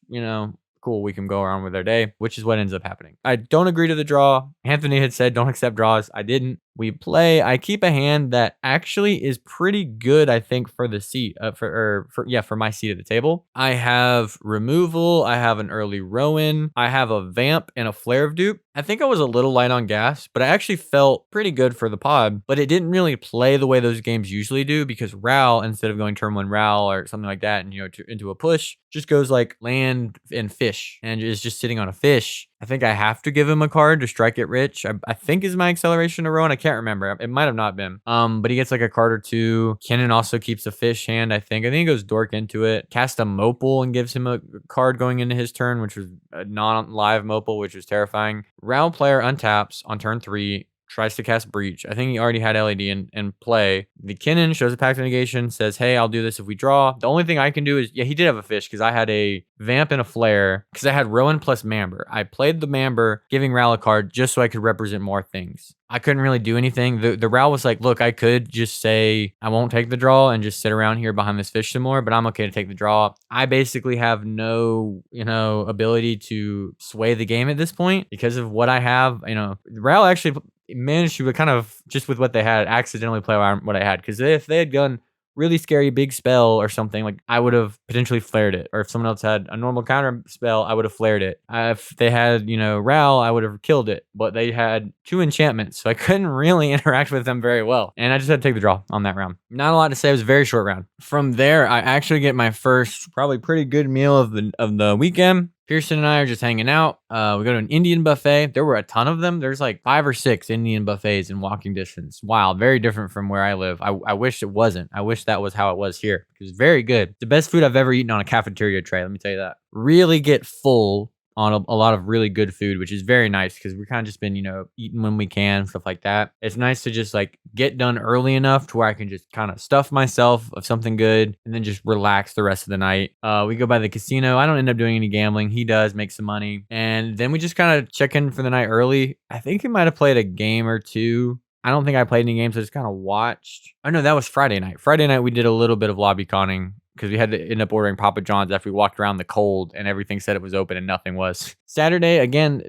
cool, we can go around with our day, which is what ends up happening. I don't agree to the draw. Anthony had said don't accept draws. I didn't. We play. I keep a hand that actually is pretty good, I think, for the seat, for my seat at the table. I have removal. I have an early Rowan. I have a Vamp and a Flare of Dupe. I think I was a little light on gas, but I actually felt pretty good for the pod, but it didn't really play the way those games usually do because Ral, instead of going turn 1 Ral or something like that, and into a push, just goes like land and fish and is just sitting on a fish. I think I have to give him a card to strike it rich. I think is my acceleration to Rowan. I can't remember. It might have not been. But he gets like a card or 2. Kennen also keeps a fish hand, I think. He goes Dork into it. Cast a Mopal and gives him a card going into his turn, which was a non-live Mopal, which was terrifying. Round player untaps on turn 3. tries to cast Breach. I think he already had LED in play. The Kinnan shows a Pact of Negation, says, hey, I'll do this if we draw. The only thing I can do is, yeah, he did have a fish because I had a Vamp and a Flare because I had Rowan plus Mamber. I played the Mamber, giving Ral a card just so I could represent more things. I couldn't really do anything. The Ral was like, look, I could just say I won't take the draw and just sit around here behind this fish some more, but I'm okay to take the draw. I basically have no, ability to sway the game at this point because of what I have. The Ral actually managed to kind of, just with what they had, accidentally play around what I had. Because if they had gone really scary big spell or something, like I would have potentially flared it. Or if someone else had a normal counter spell, I would have flared it. If they had, Ral, I would have killed it. But they had 2 enchantments, so I couldn't really interact with them very well. And I just had to take the draw on that round. Not a lot to say. It was a very short round. From there, I actually get my first probably pretty good meal of the weekend. Pearson and I are just hanging out. We go to an Indian buffet. There were a ton of them. There's like 5 or 6 Indian buffets in walking distance. Wow, very different from where I live. I wish it wasn't. I wish that was how it was here. It was very good. The best food I've ever eaten on a cafeteria tray, let me tell you that. Really get full on a lot of really good food, which is very nice because we've kind of just been, eating when we can, stuff like that. It's nice to just like get done early enough to where I can just kind of stuff myself of something good and then just relax the rest of the night. We go by the casino. I don't end up doing any gambling. He does make some money. And then we just kind of check in for the night early. I think he might have played a game or two. I don't think I played any games. I just kind of watched. Oh no, that was Friday night. Friday night we did a little bit of lobby conning because we had to end up ordering Papa John's after we walked around the cold and everything said it was open and nothing was. Saturday, again,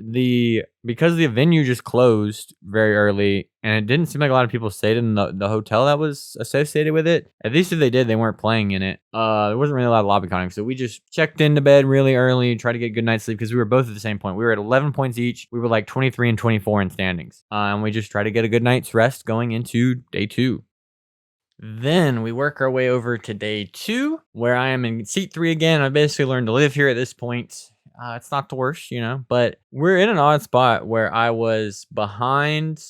because the venue just closed very early and it didn't seem like a lot of people stayed in the hotel that was associated with it. At least if they did, they weren't playing in it. There wasn't really a lot of lobby conning, so we just checked into bed really early, tried to get good night's sleep because we were both at the same point. We were at 11 points each. We were like 23 and 24 in standings. And we just tried to get a good night's rest going into day 2. Then we work our way over to day 2, where I am in seat 3 again. I basically learned to live here at this point. It's not the worst, but we're in an odd spot where I was behind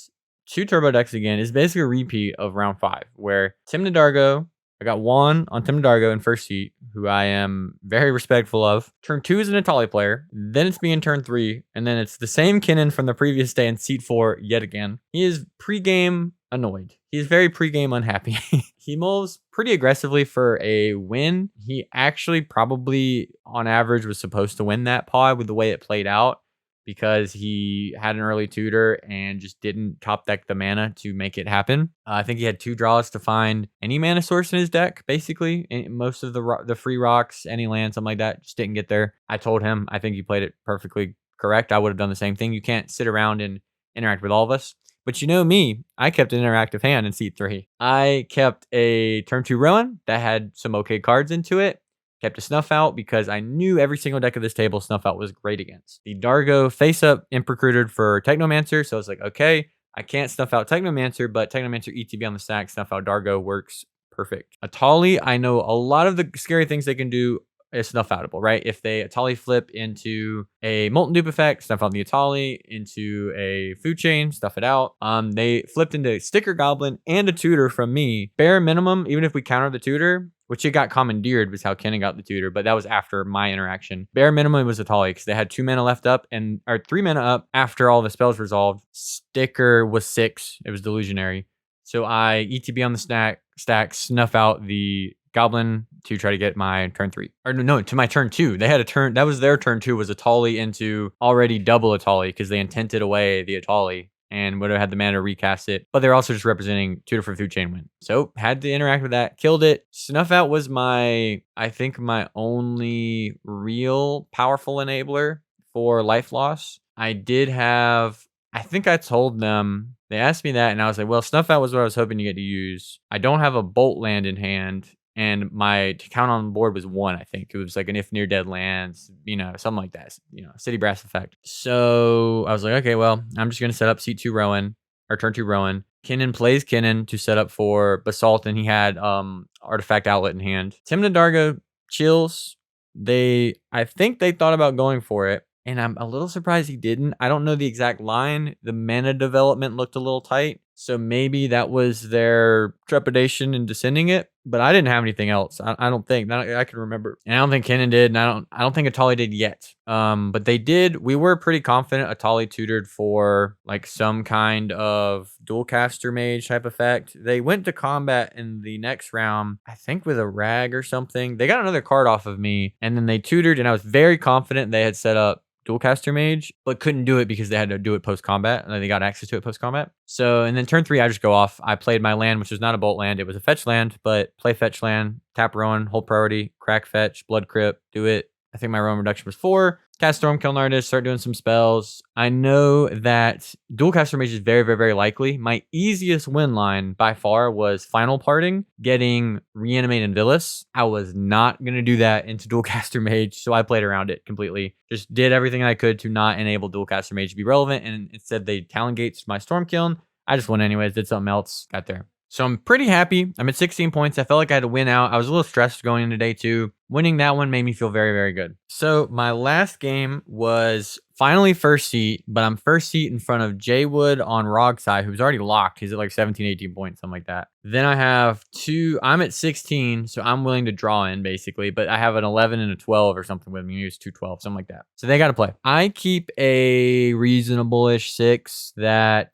2 turbo decks again. It's basically a repeat of round 5, where Tim Nadargo, I got 1 on Tim Nadargo in first seat, who I am very respectful of. Turn 2 is an Atali player. Then it's me in turn 3. And then it's the same Kinnan from the previous day in seat 4 yet again. He is pregame annoyed. He's very pregame unhappy. He moves pretty aggressively for a win. He actually probably, on average, was supposed to win that pod with the way it played out because he had an early tutor and just didn't top deck the mana to make it happen. I think he had 2 draws to find any mana source in his deck, basically. Most of the free rocks, any land, something like that, just didn't get there. I told him I think he played it perfectly correct. I would have done the same thing. You can't sit around and interact with all of us. But you know me, I kept an interactive hand in seat 3. I kept a turn 2 Rowan that had some okay cards into it. Kept a Snuff Out because I knew every single deck of this table Snuff Out was great against. The Dargo face up imp recruited for Technomancer. So I was like, okay, I can't Snuff Out Technomancer, but Technomancer ETB on the stack, Snuff Out Dargo works perfect. Atali, I know a lot of the scary things they can do is snuff outable, right? If they Atali flip into a Molten Dupe effect, snuff out the Atali, into a food chain, stuff it out. They flipped into Sticker Goblin and a tutor from me. Bare minimum, even if we counter the tutor, which it got commandeered was how Kenan got the tutor, but that was after my interaction. Bare minimum was Atali because they had 2 mana left up or 3 mana up after all the spells resolved. Sticker was 6. It was Delusionary. So I ETB on the stack, snuff out the Goblin to try to get my turn 3. Or no, to my turn 2. They had a turn, that was their turn 2, was Atali into already double Atali because they intented away the Atali and would have had the mana to recast it. But they're also just representing tutor for food chain win. So had to interact with that, killed it. Snuff Out was I think my only real powerful enabler for life loss. I think I told them, they asked me that and I was like, well, Snuff Out was what I was hoping to get to use. I don't have a Bolt land in hand. And my count on board was 1, I think. It was like an if near dead lands, something like that. City Brass effect. So I was like, okay, well, I'm just going to set up seat 2 Rowan, or turn 2 Rowan. Kinnan plays Kinnan to set up for Basalt, and he had Artifact Outlet in hand. Tim Nadargo chills. I think they thought about going for it. And I'm a little surprised he didn't. I don't know the exact line. The mana development looked a little tight. So maybe that was their trepidation in descending it, but I didn't have anything else. I don't think that I can remember, and I don't think Kenan did, and I don't think Atali did yet. But they did. We were pretty confident Atali tutored for like some kind of dual caster mage type effect. They went to combat in the next round, I think with a rag or something. They got another card off of me, and then they tutored, and I was very confident they had set up dualcaster mage, but couldn't do it because they had to do it post combat, and then they got access to it post combat. So, and then turn 3, I just go off. I played my land, which was not a bolt land; it was a fetch land. But play fetch land, tap Rowan, hold priority, crack fetch, blood crypt, do it. I think my Rowan reduction was 4. Cast Storm, Kiln Artist, start doing some spells. I know that Dualcaster Mage is very, very, very likely. My easiest win line by far was Final Parting, getting Reanimate and Villas. I was not going to do that into Dualcaster Mage, so I played around it completely. Just did everything I could to not enable Dualcaster Mage to be relevant, and instead they Talon Gates my Storm Kiln. I just went anyways, did something else, got there. So I'm pretty happy. I'm at 16 points. I felt like I had to win out. I was a little stressed going into day 2. Winning that one made me feel very, very good. So my last game was finally first seat, but I'm first seat in front of Jay Wood on Rogside, who's already locked. He's at like 17, 18 points, something like that. Then I have 2. I'm at 16, so I'm willing to draw in basically, but I have an 11 and a 12 or something with me. Maybe it's 212, something like that. So they got to play. I keep a reasonable-ish 6 that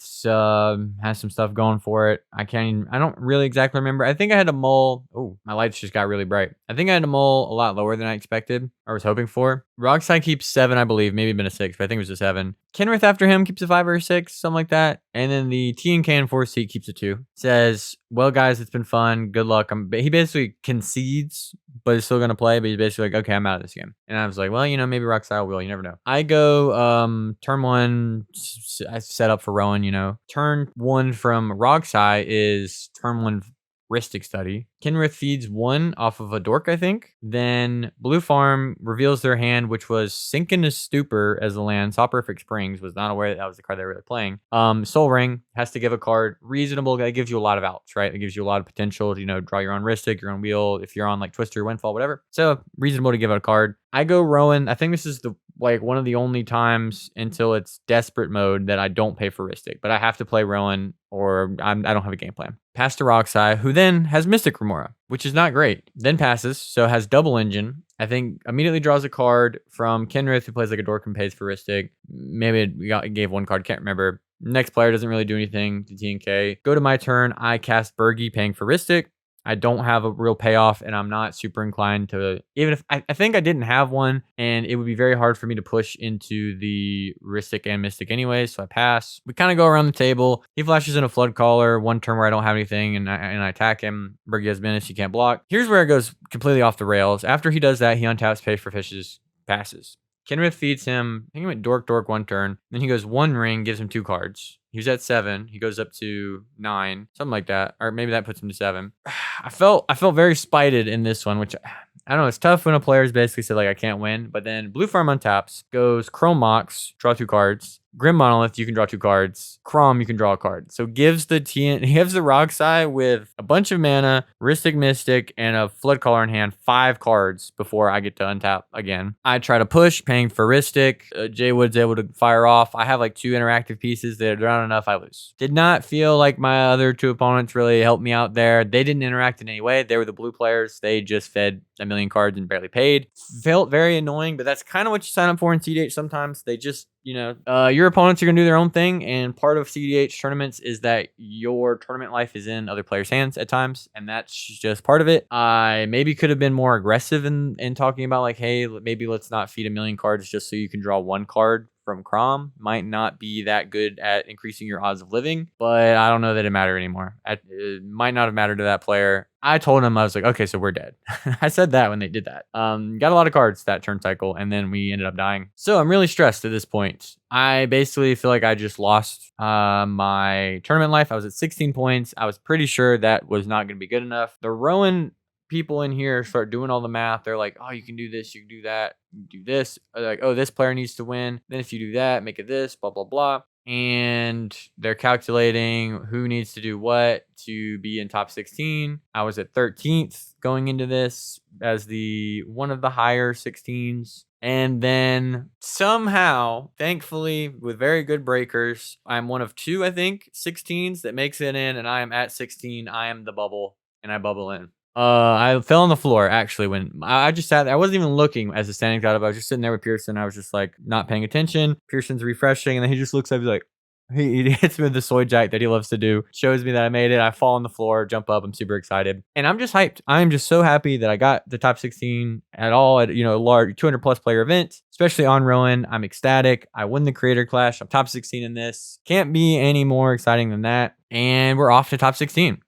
has some stuff going for it. I don't really exactly remember. I think I had a mull. Oh, my lights just got really bright. I think I had a mull a lot lower than I expected or was hoping for. Rogside keeps 7, I believe. Maybe been a 6, but I think it was a 7. Kenrith after him keeps a 5 or a 6, something like that. And then the TNK and 4 seat keeps a 2. Says, well, guys, it's been fun. Good luck. He basically concedes, but is still going to play. But he's basically like, okay, I'm out of this game. And I was like, well, maybe Rogside will. You never know. I go turn 1. I set up for Rowan, Turn 1 from Rogside is turn 1 Ristic Study. Kenrith feeds 1 off of a dork, I think. Then Blue Farm reveals their hand, which was Sinking a Stupor as a land. Soporific Springs, was not aware that was the card they were really playing. Soul Ring has to give a card. Reasonable. That gives you a lot of outs, right? It gives you a lot of potential to, draw your own Ristic, your own wheel, if you're on like Twister, Windfall, whatever. So reasonable to give out a card. I go Rowan. I think this is one of the only times until it's desperate mode that I don't pay for Ristic, but I have to play Rowan or I don't have a game plan. Pass to Roxai, who then has Mystic Remora, which is not great. Then passes, so has double engine. I think immediately draws a card from Kenrith, who plays like a dork and pays for Ristic. Maybe it gave 1 card, can't remember. Next player doesn't really do anything to TNK. Go to my turn, I cast Bergie, paying for Ristic. I don't have a real payoff, and I'm not super inclined to, even if I think I didn't have one, and it would be very hard for me to push into the Ristic and Mystic anyway, so I pass. We kind of go around the table. He flashes in a Flood Caller, 1 turn where I don't have anything, and I attack him. Bergie has menace, he can't block. Here's where it goes completely off the rails. After he does that, he untaps, pays for fishes, passes. Kenrith feeds him, I think he went dork 1 turn. Then he goes 1 ring, gives him 2 cards. He was at 7. He goes up to 9, something like that. Or maybe that puts him to 7. I felt very spited in this one, which I don't know. It's tough when a player's basically said, like, I can't win. But then Blue Farm untaps, goes Chrome Mox, draw 2 cards. Grim Monolith, you can draw 2 cards. Crom, you can draw a card. So gives the Rogsai with a bunch of mana, Ristic Mystic, and a Flood Caller in hand, 5 cards before I get to untap again. I try to push, paying for Ristic. Jay Wood's able to fire off. I have like 2 interactive pieces that are not enough. I lose. Did not feel like my other 2 opponents really helped me out there. They didn't interact in any way. They were the blue players. They just fed a million cards and barely paid. Felt very annoying, but that's kind of what you sign up for in cEDH sometimes. They just, your opponents are going to do their own thing, and part of cEDH tournaments is that your tournament life is in other players' hands at times, and that's just part of it. I maybe could have been more aggressive in talking about, like, hey, maybe let's not feed a million cards just so you can draw 1 card from Crom. Might not be that good at increasing your odds of living, but I don't know that it mattered anymore. It might not have mattered to that player. I told him, I was like, okay, so we're dead. I said that when they did that. Got a lot of cards that turn cycle, and then we ended up dying. So I'm really stressed at this point. I basically feel like I just lost my tournament life. I was at 16 points. I was pretty sure that was not going to be good enough. The Rowan people in here start doing all the math. They're like, oh, you can do this, you can do that, you can do this. Like, oh, this player needs to win. Then if you do that, make it this, blah, blah, blah. And they're calculating who needs to do what to be in top 16. I was at 13th going into this as one of the higher 16s. And then somehow, thankfully, with very good breakers, I'm one of two, I think, 16s that makes it in, and I am at 16. I am the bubble, and I bubble in. I fell on the floor actually when I just sat there. I wasn't even looking as the standing got up. I was just sitting there with Pearson. I was just like not paying attention. Pearson's refreshing, and then he just looks at me like, he hits me with the soy jack that he loves to do. Shows me that I made it. I fall on the floor, jump up. I'm super excited, and I'm just hyped. I'm just so happy that I got the top 16 at all at a large 200 plus player event, especially on Rowan. I'm ecstatic. I win the creator clash. I'm top 16 in this. Can't be any more exciting than that. And we're off to top 16.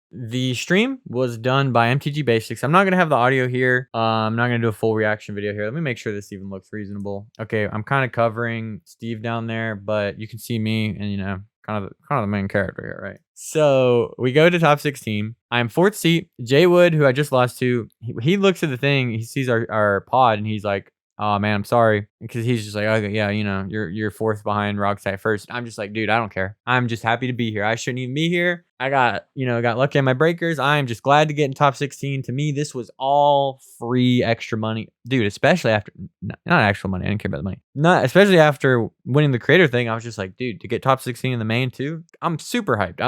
The stream was done by MTG Basics. I'm not going to have the audio here. I'm not going to do a full reaction video here. Let me make sure this even looks reasonable. Okay, I'm kind of covering Steve down there, but you can see me and, kind of the main character here, right? So we go to top 16. I'm fourth seat. Jay Wood, who I just lost to, he looks at the thing. He sees our pod, and he's like, "Oh man, I'm sorry," because he's just like, "Okay, yeah, you're fourth behind Rockstar first." I'm just like, dude, I don't care. I'm just happy to be here. I shouldn't even be here. I got lucky on my breakers. I'm just glad to get in top 16. To me, this was all free extra money, dude. Especially after not actual money. I didn't care about the money. Not especially after winning the creator thing. I was just like, dude, to get top 16 in the main too. I'm super hyped.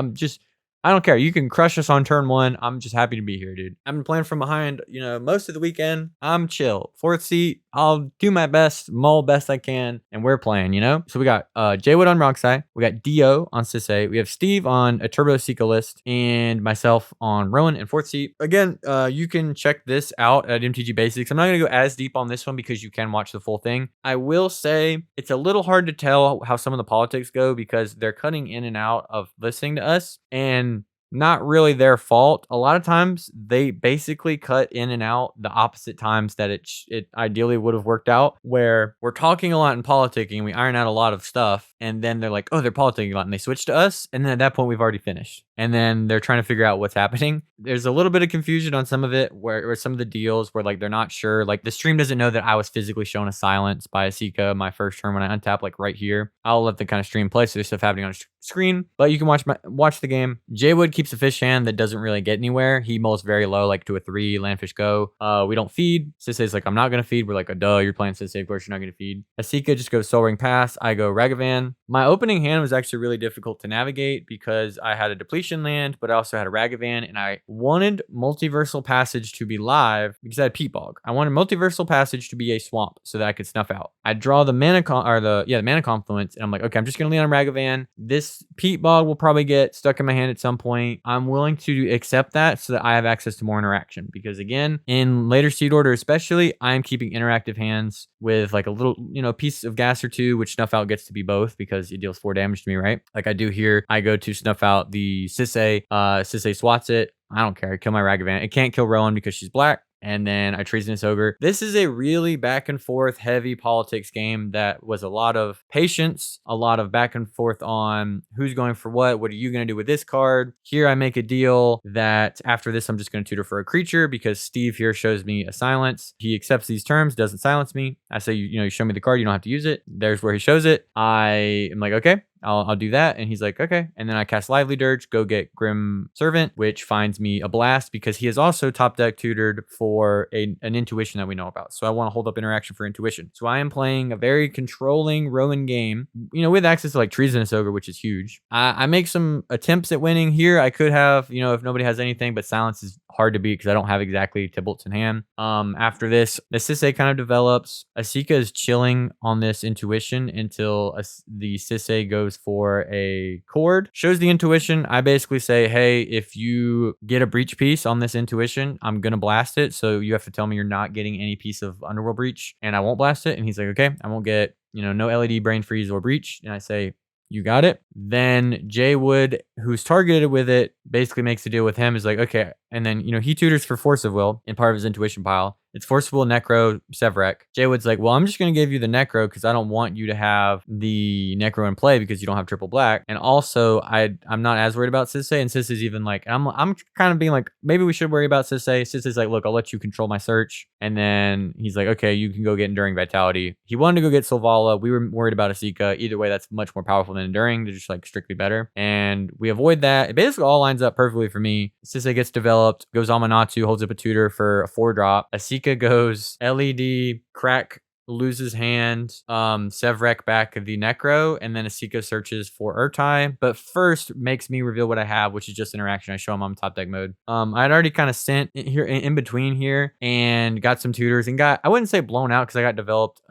I don't care. You can crush us on turn one. I'm just happy to be here, dude. I've been playing from behind, most of the weekend. I'm chill. Fourth seat. I'll do my best, mull best I can, and we're playing, So we got Jaywood on Rockside. We got Dio on cEDH. We have Steve on a Turbo Seeker list, and myself on Rowan in fourth seat. Again, you can check this out at MTG Basics. I'm not going to go as deep on this one because you can watch the full thing. I will say it's a little hard to tell how some of the politics go because they're cutting in and out of listening to us, and not really their fault. A lot of times they basically cut in and out the opposite times that it ideally would have worked out, where we're talking a lot in politicking, we iron out a lot of stuff, and then they're like, oh, they're politicking a lot, and they switch to us, and then at that point we've already finished, and then they're trying to figure out what's happening. There's a little bit of confusion on some of it, where some of the deals where like they're not sure, like the stream doesn't know that I was physically shown a silence by Asika my first turn when I untap, like right here. I'll let the kind of stream play, so there's stuff happening on screen, but you can watch the game. Jaywood keeps a fish hand that doesn't really get anywhere. He mulls very low, like to a 3, landfish go. We don't feed. cEDH's like, I'm not going to feed. We're like, duh, you're playing cEDH, of course you're not going to feed. Asika just goes Soul Ring Pass. I go Ragavan. My opening hand was actually really difficult to navigate because I had a depletion land, but I also had a Ragavan, and I wanted Multiversal Passage to be live because I had Peat Bog. I wanted Multiversal Passage to be a swamp so that I could snuff out. I draw the mana mana confluence, and I'm like, okay, I'm just going to lean on Ragavan. This Peat Bog will probably get stuck in my hand at some point. I'm willing to accept that so that I have access to more interaction, because again, in later seed order especially, I'm keeping interactive hands with like a little piece of gas or two, which snuff out gets to be both because it deals 4 damage to me, right? Like I do here. I go to snuff out the cEDH. cEDH swats it. I don't care. I kill my Ragavan. It can't kill Rowan because she's black. And then I Treasonous Ogre. This is a really back and forth heavy politics game that was a lot of patience, a lot of back and forth on who's going for what are you going to do with this card. Here I make a deal that after this I'm just going to tutor for a creature because Steve here shows me a silence. He accepts these terms, doesn't silence me. I say, you show me the card, you don't have to use it. There's where he shows it. I am like, okay, I'll do that. And he's like, okay. And then I cast Lively Dirge, go get Grim Servant, which finds me a blast because he is also top deck tutored for an intuition that we know about. So I want to hold up interaction for intuition. So I am playing a very controlling Rowan game, with access to like Treasonous Ogre, which is huge. I make some attempts at winning here. I could have, if nobody has anything, but silence is hard to beat because I don't have exactly Tibalt's in hand. After this, the cEDH kind of develops. Asika is chilling on this intuition until the cEDH goes for a chord, shows the intuition. I basically say, hey, if you get a breach piece on this intuition, I'm gonna blast it, so you have to tell me you're not getting any piece of Underworld Breach, and I won't blast it. And he's like, okay, I won't get no LED, Brain Freeze, or Breach. And I say, you got it. Then Jay Wood, who's targeted with it, basically makes a deal with him, is like, okay. And then he tutors for Force of Will in part of his intuition pile. It's Forcible, Necro, Sevrek. Jaywood's like, well, I'm just going to give you the Necro because I don't want you to have the Necro in play because you don't have triple black. And also, I'm not as worried about cEDH. And cEDH is even like, I'm kind of being like, maybe we should worry about cEDH. cEDH is like, look, I'll let you control my search. And then he's like, okay, you can go get Enduring Vitality. He wanted to go get Silvala. We were worried about Asika. Either way, that's much more powerful than Enduring. They're just like strictly better. And we avoid that. It basically all lines up perfectly for me. cEDH gets developed, goes Amanatu, holds up a tutor for a 4-drop. Asika goes LED, crack loses hand, Sevrek back the Necro, and then Asika searches for Urtai, but first makes me reveal what I have, which is just interaction. I show him on top deck mode. I'd already kind of sent here in between here and got some tutors and got, I wouldn't say blown out because I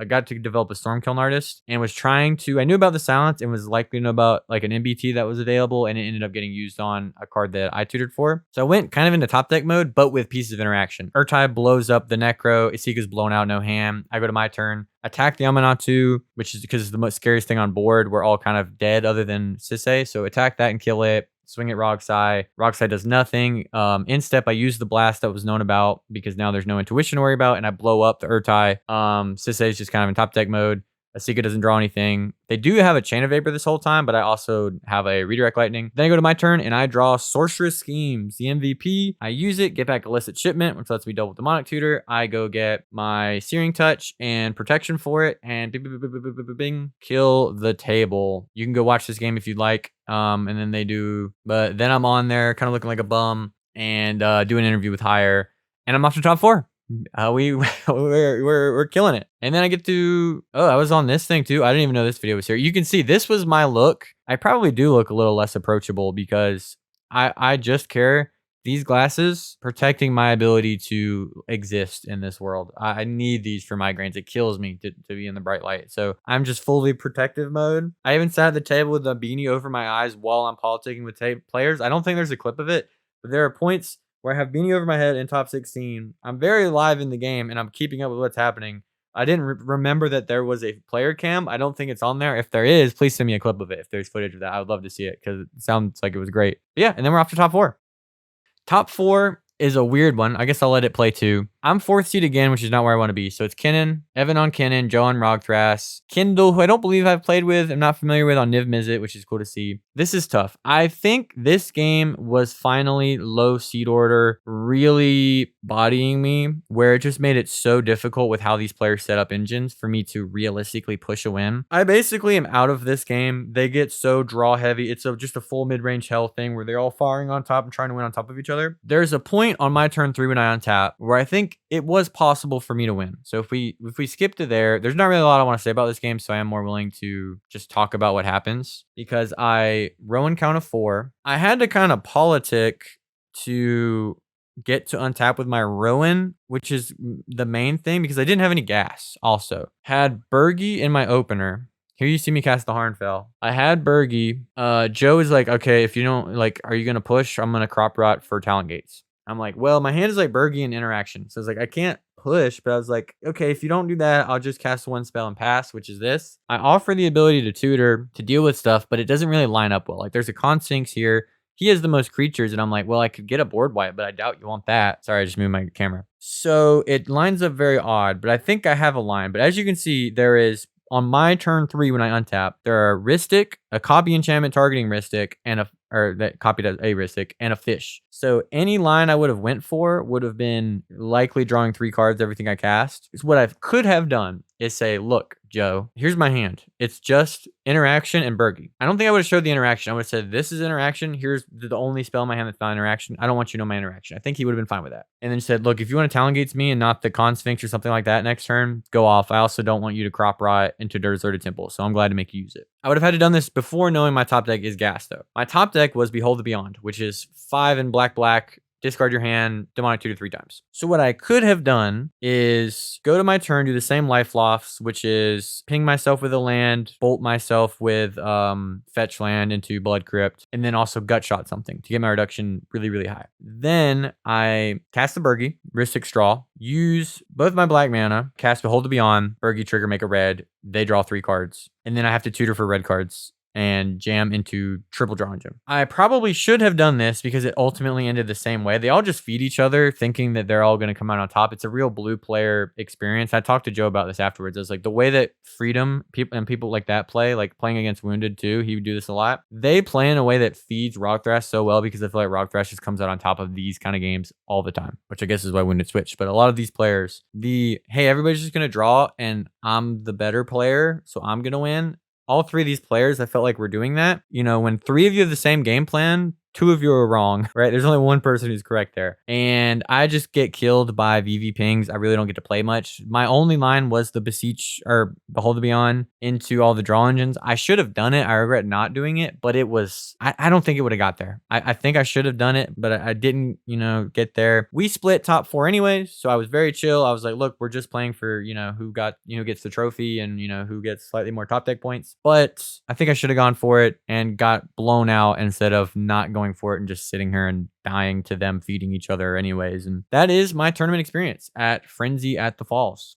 got to develop a Stormkiln artist and was trying to, I knew about the silence and was likely to know about like an MBT that was available, and it ended up getting used on a card that I tutored for. So I went kind of into top deck mode, but with pieces of interaction. Urtai blows up the Necro, Isika's blown out, no ham. I go to my turn, attack the Amanatu, which is because it's the most scariest thing on board. We're all kind of dead other than Sisei, so attack that and kill it. Swing at Rogsai. Rogsai does nothing. Instep, I use the blast that was known about because now there's no intuition to worry about, and I blow up the Urtai. Sisei is just kind of in top deck mode. Asika doesn't draw anything. They do have a Chain of Vapor this whole time, but I also have a Redirect Lightning. Then I go to my turn and I draw Sorceress Schemes, the MVP. I use it, get back Illicit Shipment, which lets me double Demonic Tutor. I go get my Searing Touch and Protection for it, and bing, bing, bing, bing, bing, bing, bing, kill the table. You can go watch this game if you'd like. And then they do, but then I'm on there kind of looking like a bum and do an interview with Hire, and I'm off to top 4. We're killing it. And then I get to, I was on this thing too. I didn't even know this video was here. You can see this was my look. I probably do look a little less approachable because I just care. These glasses protecting my ability to exist in this world. I need these for migraines. It kills me to be in the bright light. So I'm just fully protective mode. I even sat at the table with a beanie over my eyes while I'm politicking with players. I don't think there's a clip of it, but there are points where I have beanie over my head in top 16. I'm very live in the game and I'm keeping up with what's happening. I didn't remember that there was a player cam. I don't think it's on there. If there is, please send me a clip of it. If there's footage of that, I would love to see it because it sounds like it was great. But yeah, and then we're off to top 4. Top 4 is a weird one. I guess I'll let it play too. I'm 4th seed again, which is not where I want to be. So it's Kennen, Evan on Kennen, Joe on Rogthras, Kindle, who I don't believe I've played with. I'm not familiar with on Niv Mizzet, which is cool to see. This is tough. I think this game was finally low seed order, really bodying me, where it just made it so difficult with how these players set up engines for me to realistically push a win. I basically am out of this game. They get so draw heavy. It's just a full mid-range hell thing where they're all firing on top and trying to win on top of each other. There's a point on my turn 3 when I untap where I think it was possible for me to win. So if we skip to there, there's not really a lot I want to say about this game, so I am more willing to just talk about what happens because I Rowan count of 4. I had to kind of politic to get to untap with my Rowan, which is the main thing because I didn't have any gas. Also had Bergie in my opener. Here you see me cast the Harnfell. I had Bergie. Joe is like, okay, if you don't like, are you gonna push? I'm gonna crop rot for talent gates. I'm like, well, my hand is like Bergie in interaction. So it's like, I can't push, but I was like, okay, if you don't do that, I'll just cast one spell and pass, which is this. I offer the ability to tutor to deal with stuff, but it doesn't really line up well. Like there's a Consinks here. He has the most creatures, and I'm like, well, I could get a board wipe, but I doubt you want that. Sorry, I just moved my camera. So it lines up very odd, but I think I have a line. But as you can see, there is, on my turn 3 when I untap, there are Ristic, a copy enchantment targeting Ristic, and that copied as a Ristic, and a fish. So any line I would have went for would have been likely drawing 3 cards, everything I cast. So what I could have done is say, look, Joe, here's my hand. It's just interaction and Bergie. I don't think I would have showed the interaction. I would have said, this is interaction. Here's the only spell in my hand that's not interaction. I don't want you to know my interaction. I think he would have been fine with that. And then said, look, if you want to Talon Gates me and not the Consphinx or something like that next turn, go off. I also don't want you to crop rot into Deserted Temple, so I'm glad to make you use it. I would have had to done this before knowing my top deck is gas, though. My top deck was Behold the Beyond, which is 5 in black, discard your hand, demonic 2 to 3 times. So what I could have done is go to my turn, do the same life lofts, which is ping myself with a land, bolt myself with fetch land into Blood Crypt, and then also gut shot something to get my reduction really, really high. Then I cast the Bergie, Ristic Straw, use both my black mana, cast Behold the Beyond, Bergie trigger, make a red, they draw 3 cards, and then I have to tutor for red cards and jam into triple draw engine. I probably should have done this because it ultimately ended the same way. They all just feed each other thinking that they're all going to come out on top. It's a real blue player experience. I talked to Joe about this afterwards. It's like the way that Freedom people like that play, like playing against Wounded too, he would do this a lot. They play in a way that feeds Rogthrash so well because I feel like Rogthrash just comes out on top of these kind of games all the time, which I guess is why Wounded switched. But a lot of these players, hey, everybody's just going to draw and I'm the better player, so I'm going to win. All 3 of these players, I felt like were doing that. You know, when 3 of you have the same game plan, two of you are wrong, right? There's only one person who's correct there. And I just get killed by VV pings. I really don't get to play much. My only line was the beseech or behold to be on into all the draw engines. I should have done it. I regret not doing it, but it was, I don't think it would have got there. I think I should have done it, but I didn't, get there. We split top 4 anyways, so I was very chill. I was like, look, we're just playing for, who gets the trophy and, who gets slightly more top deck points. But I think I should have gone for it and got blown out instead of not going for it and just sitting here and dying to them feeding each other anyways. And that is my tournament experience at Frenzy at the Falls.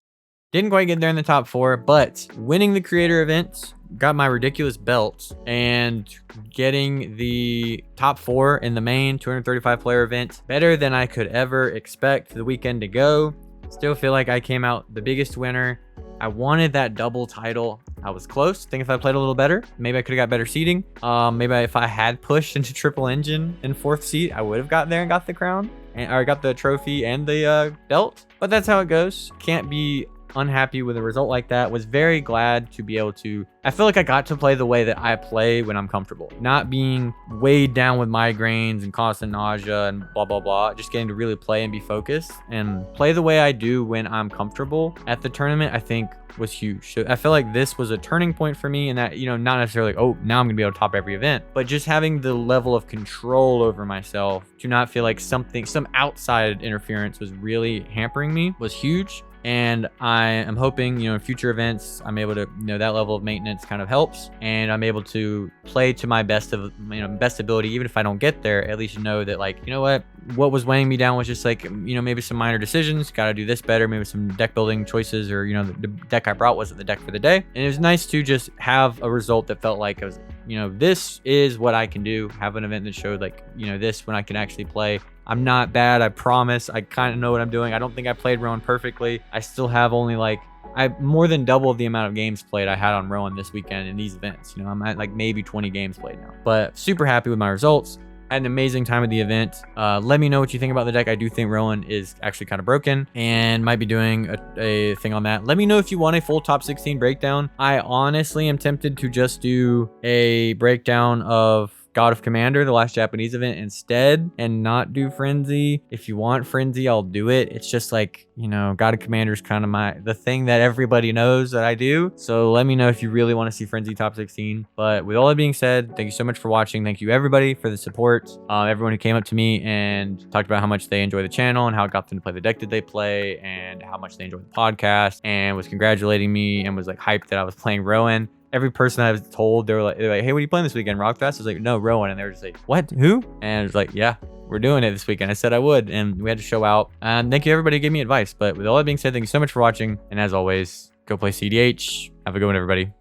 Didn't quite get there in the top 4, but winning the creator event, got my ridiculous belt, and getting the top 4 in the main 235 player event, better than I could ever expect the weekend to go. Still feel like I came out the biggest winner. I wanted that double title. I was close. I think if I played a little better, maybe I could have got better seating. Maybe if I had pushed into triple engine in 4th seat, I would have got there and got the crown, or got the trophy and the belt. But that's how it goes. Can't be unhappy with a result like that. Was very glad to be able to, I feel like I got to play the way that I play when I'm comfortable, not being weighed down with migraines and constant nausea and blah blah blah. Just getting to really play and be focused and play the way I do when I'm comfortable at the tournament, I think was huge. So I feel like this was a turning point for me, and that, not necessarily, oh, now I'm gonna be able to top every event, but just having the level of control over myself to not feel like some outside interference was really hampering me was huge. And I am hoping, in future events, I'm able to, that level of maintenance kind of helps, and I'm able to play to my best ability. Even if I don't get there, at least know that, like, what was weighing me down was just like, maybe some minor decisions, got to do this better, maybe some deck building choices, or, the deck I brought wasn't the deck for the day. And it was nice to just have a result that felt like I was, this is what I can do. Have an event that showed like, this when I can actually play. I'm not bad, I promise. I kind of know what I'm doing. I don't think I played Rowan perfectly. I still have only I more than double the amount of games played I had on Rowan this weekend in these events. I'm at like maybe 20 games played now. But super happy with my results. Had an amazing time at the event. Let me know what you think about the deck. I do think Rowan is actually kind of broken and might be doing a thing on that. Let me know if you want a full top 16 breakdown. I honestly am tempted to just do a breakdown of God of Commander, the last Japanese event, instead, and not do Frenzy. If you want Frenzy, I'll do it. It's just like, God of Commander is kind of the thing that everybody knows that I do. So let me know if you really want to see Frenzy top 16. But with all that being said, thank you so much for watching. Thank you everybody for the support. Everyone who came up to me and talked about how much they enjoy the channel and how it got them to play the deck that they play and how much they enjoy the podcast, and was congratulating me and was like hyped that I was playing Rowan. Every person I was told, they're like, hey, what are you playing this weekend? Rockfest? I was like, no, Rowan. And they were just like, what? Who? And I was like, yeah, we're doing it this weekend. I said I would, and we had to show out. And thank you everybody who gave me advice. But with all that being said, thank you so much for watching. And as always, go play cEDH. Have a good one, everybody.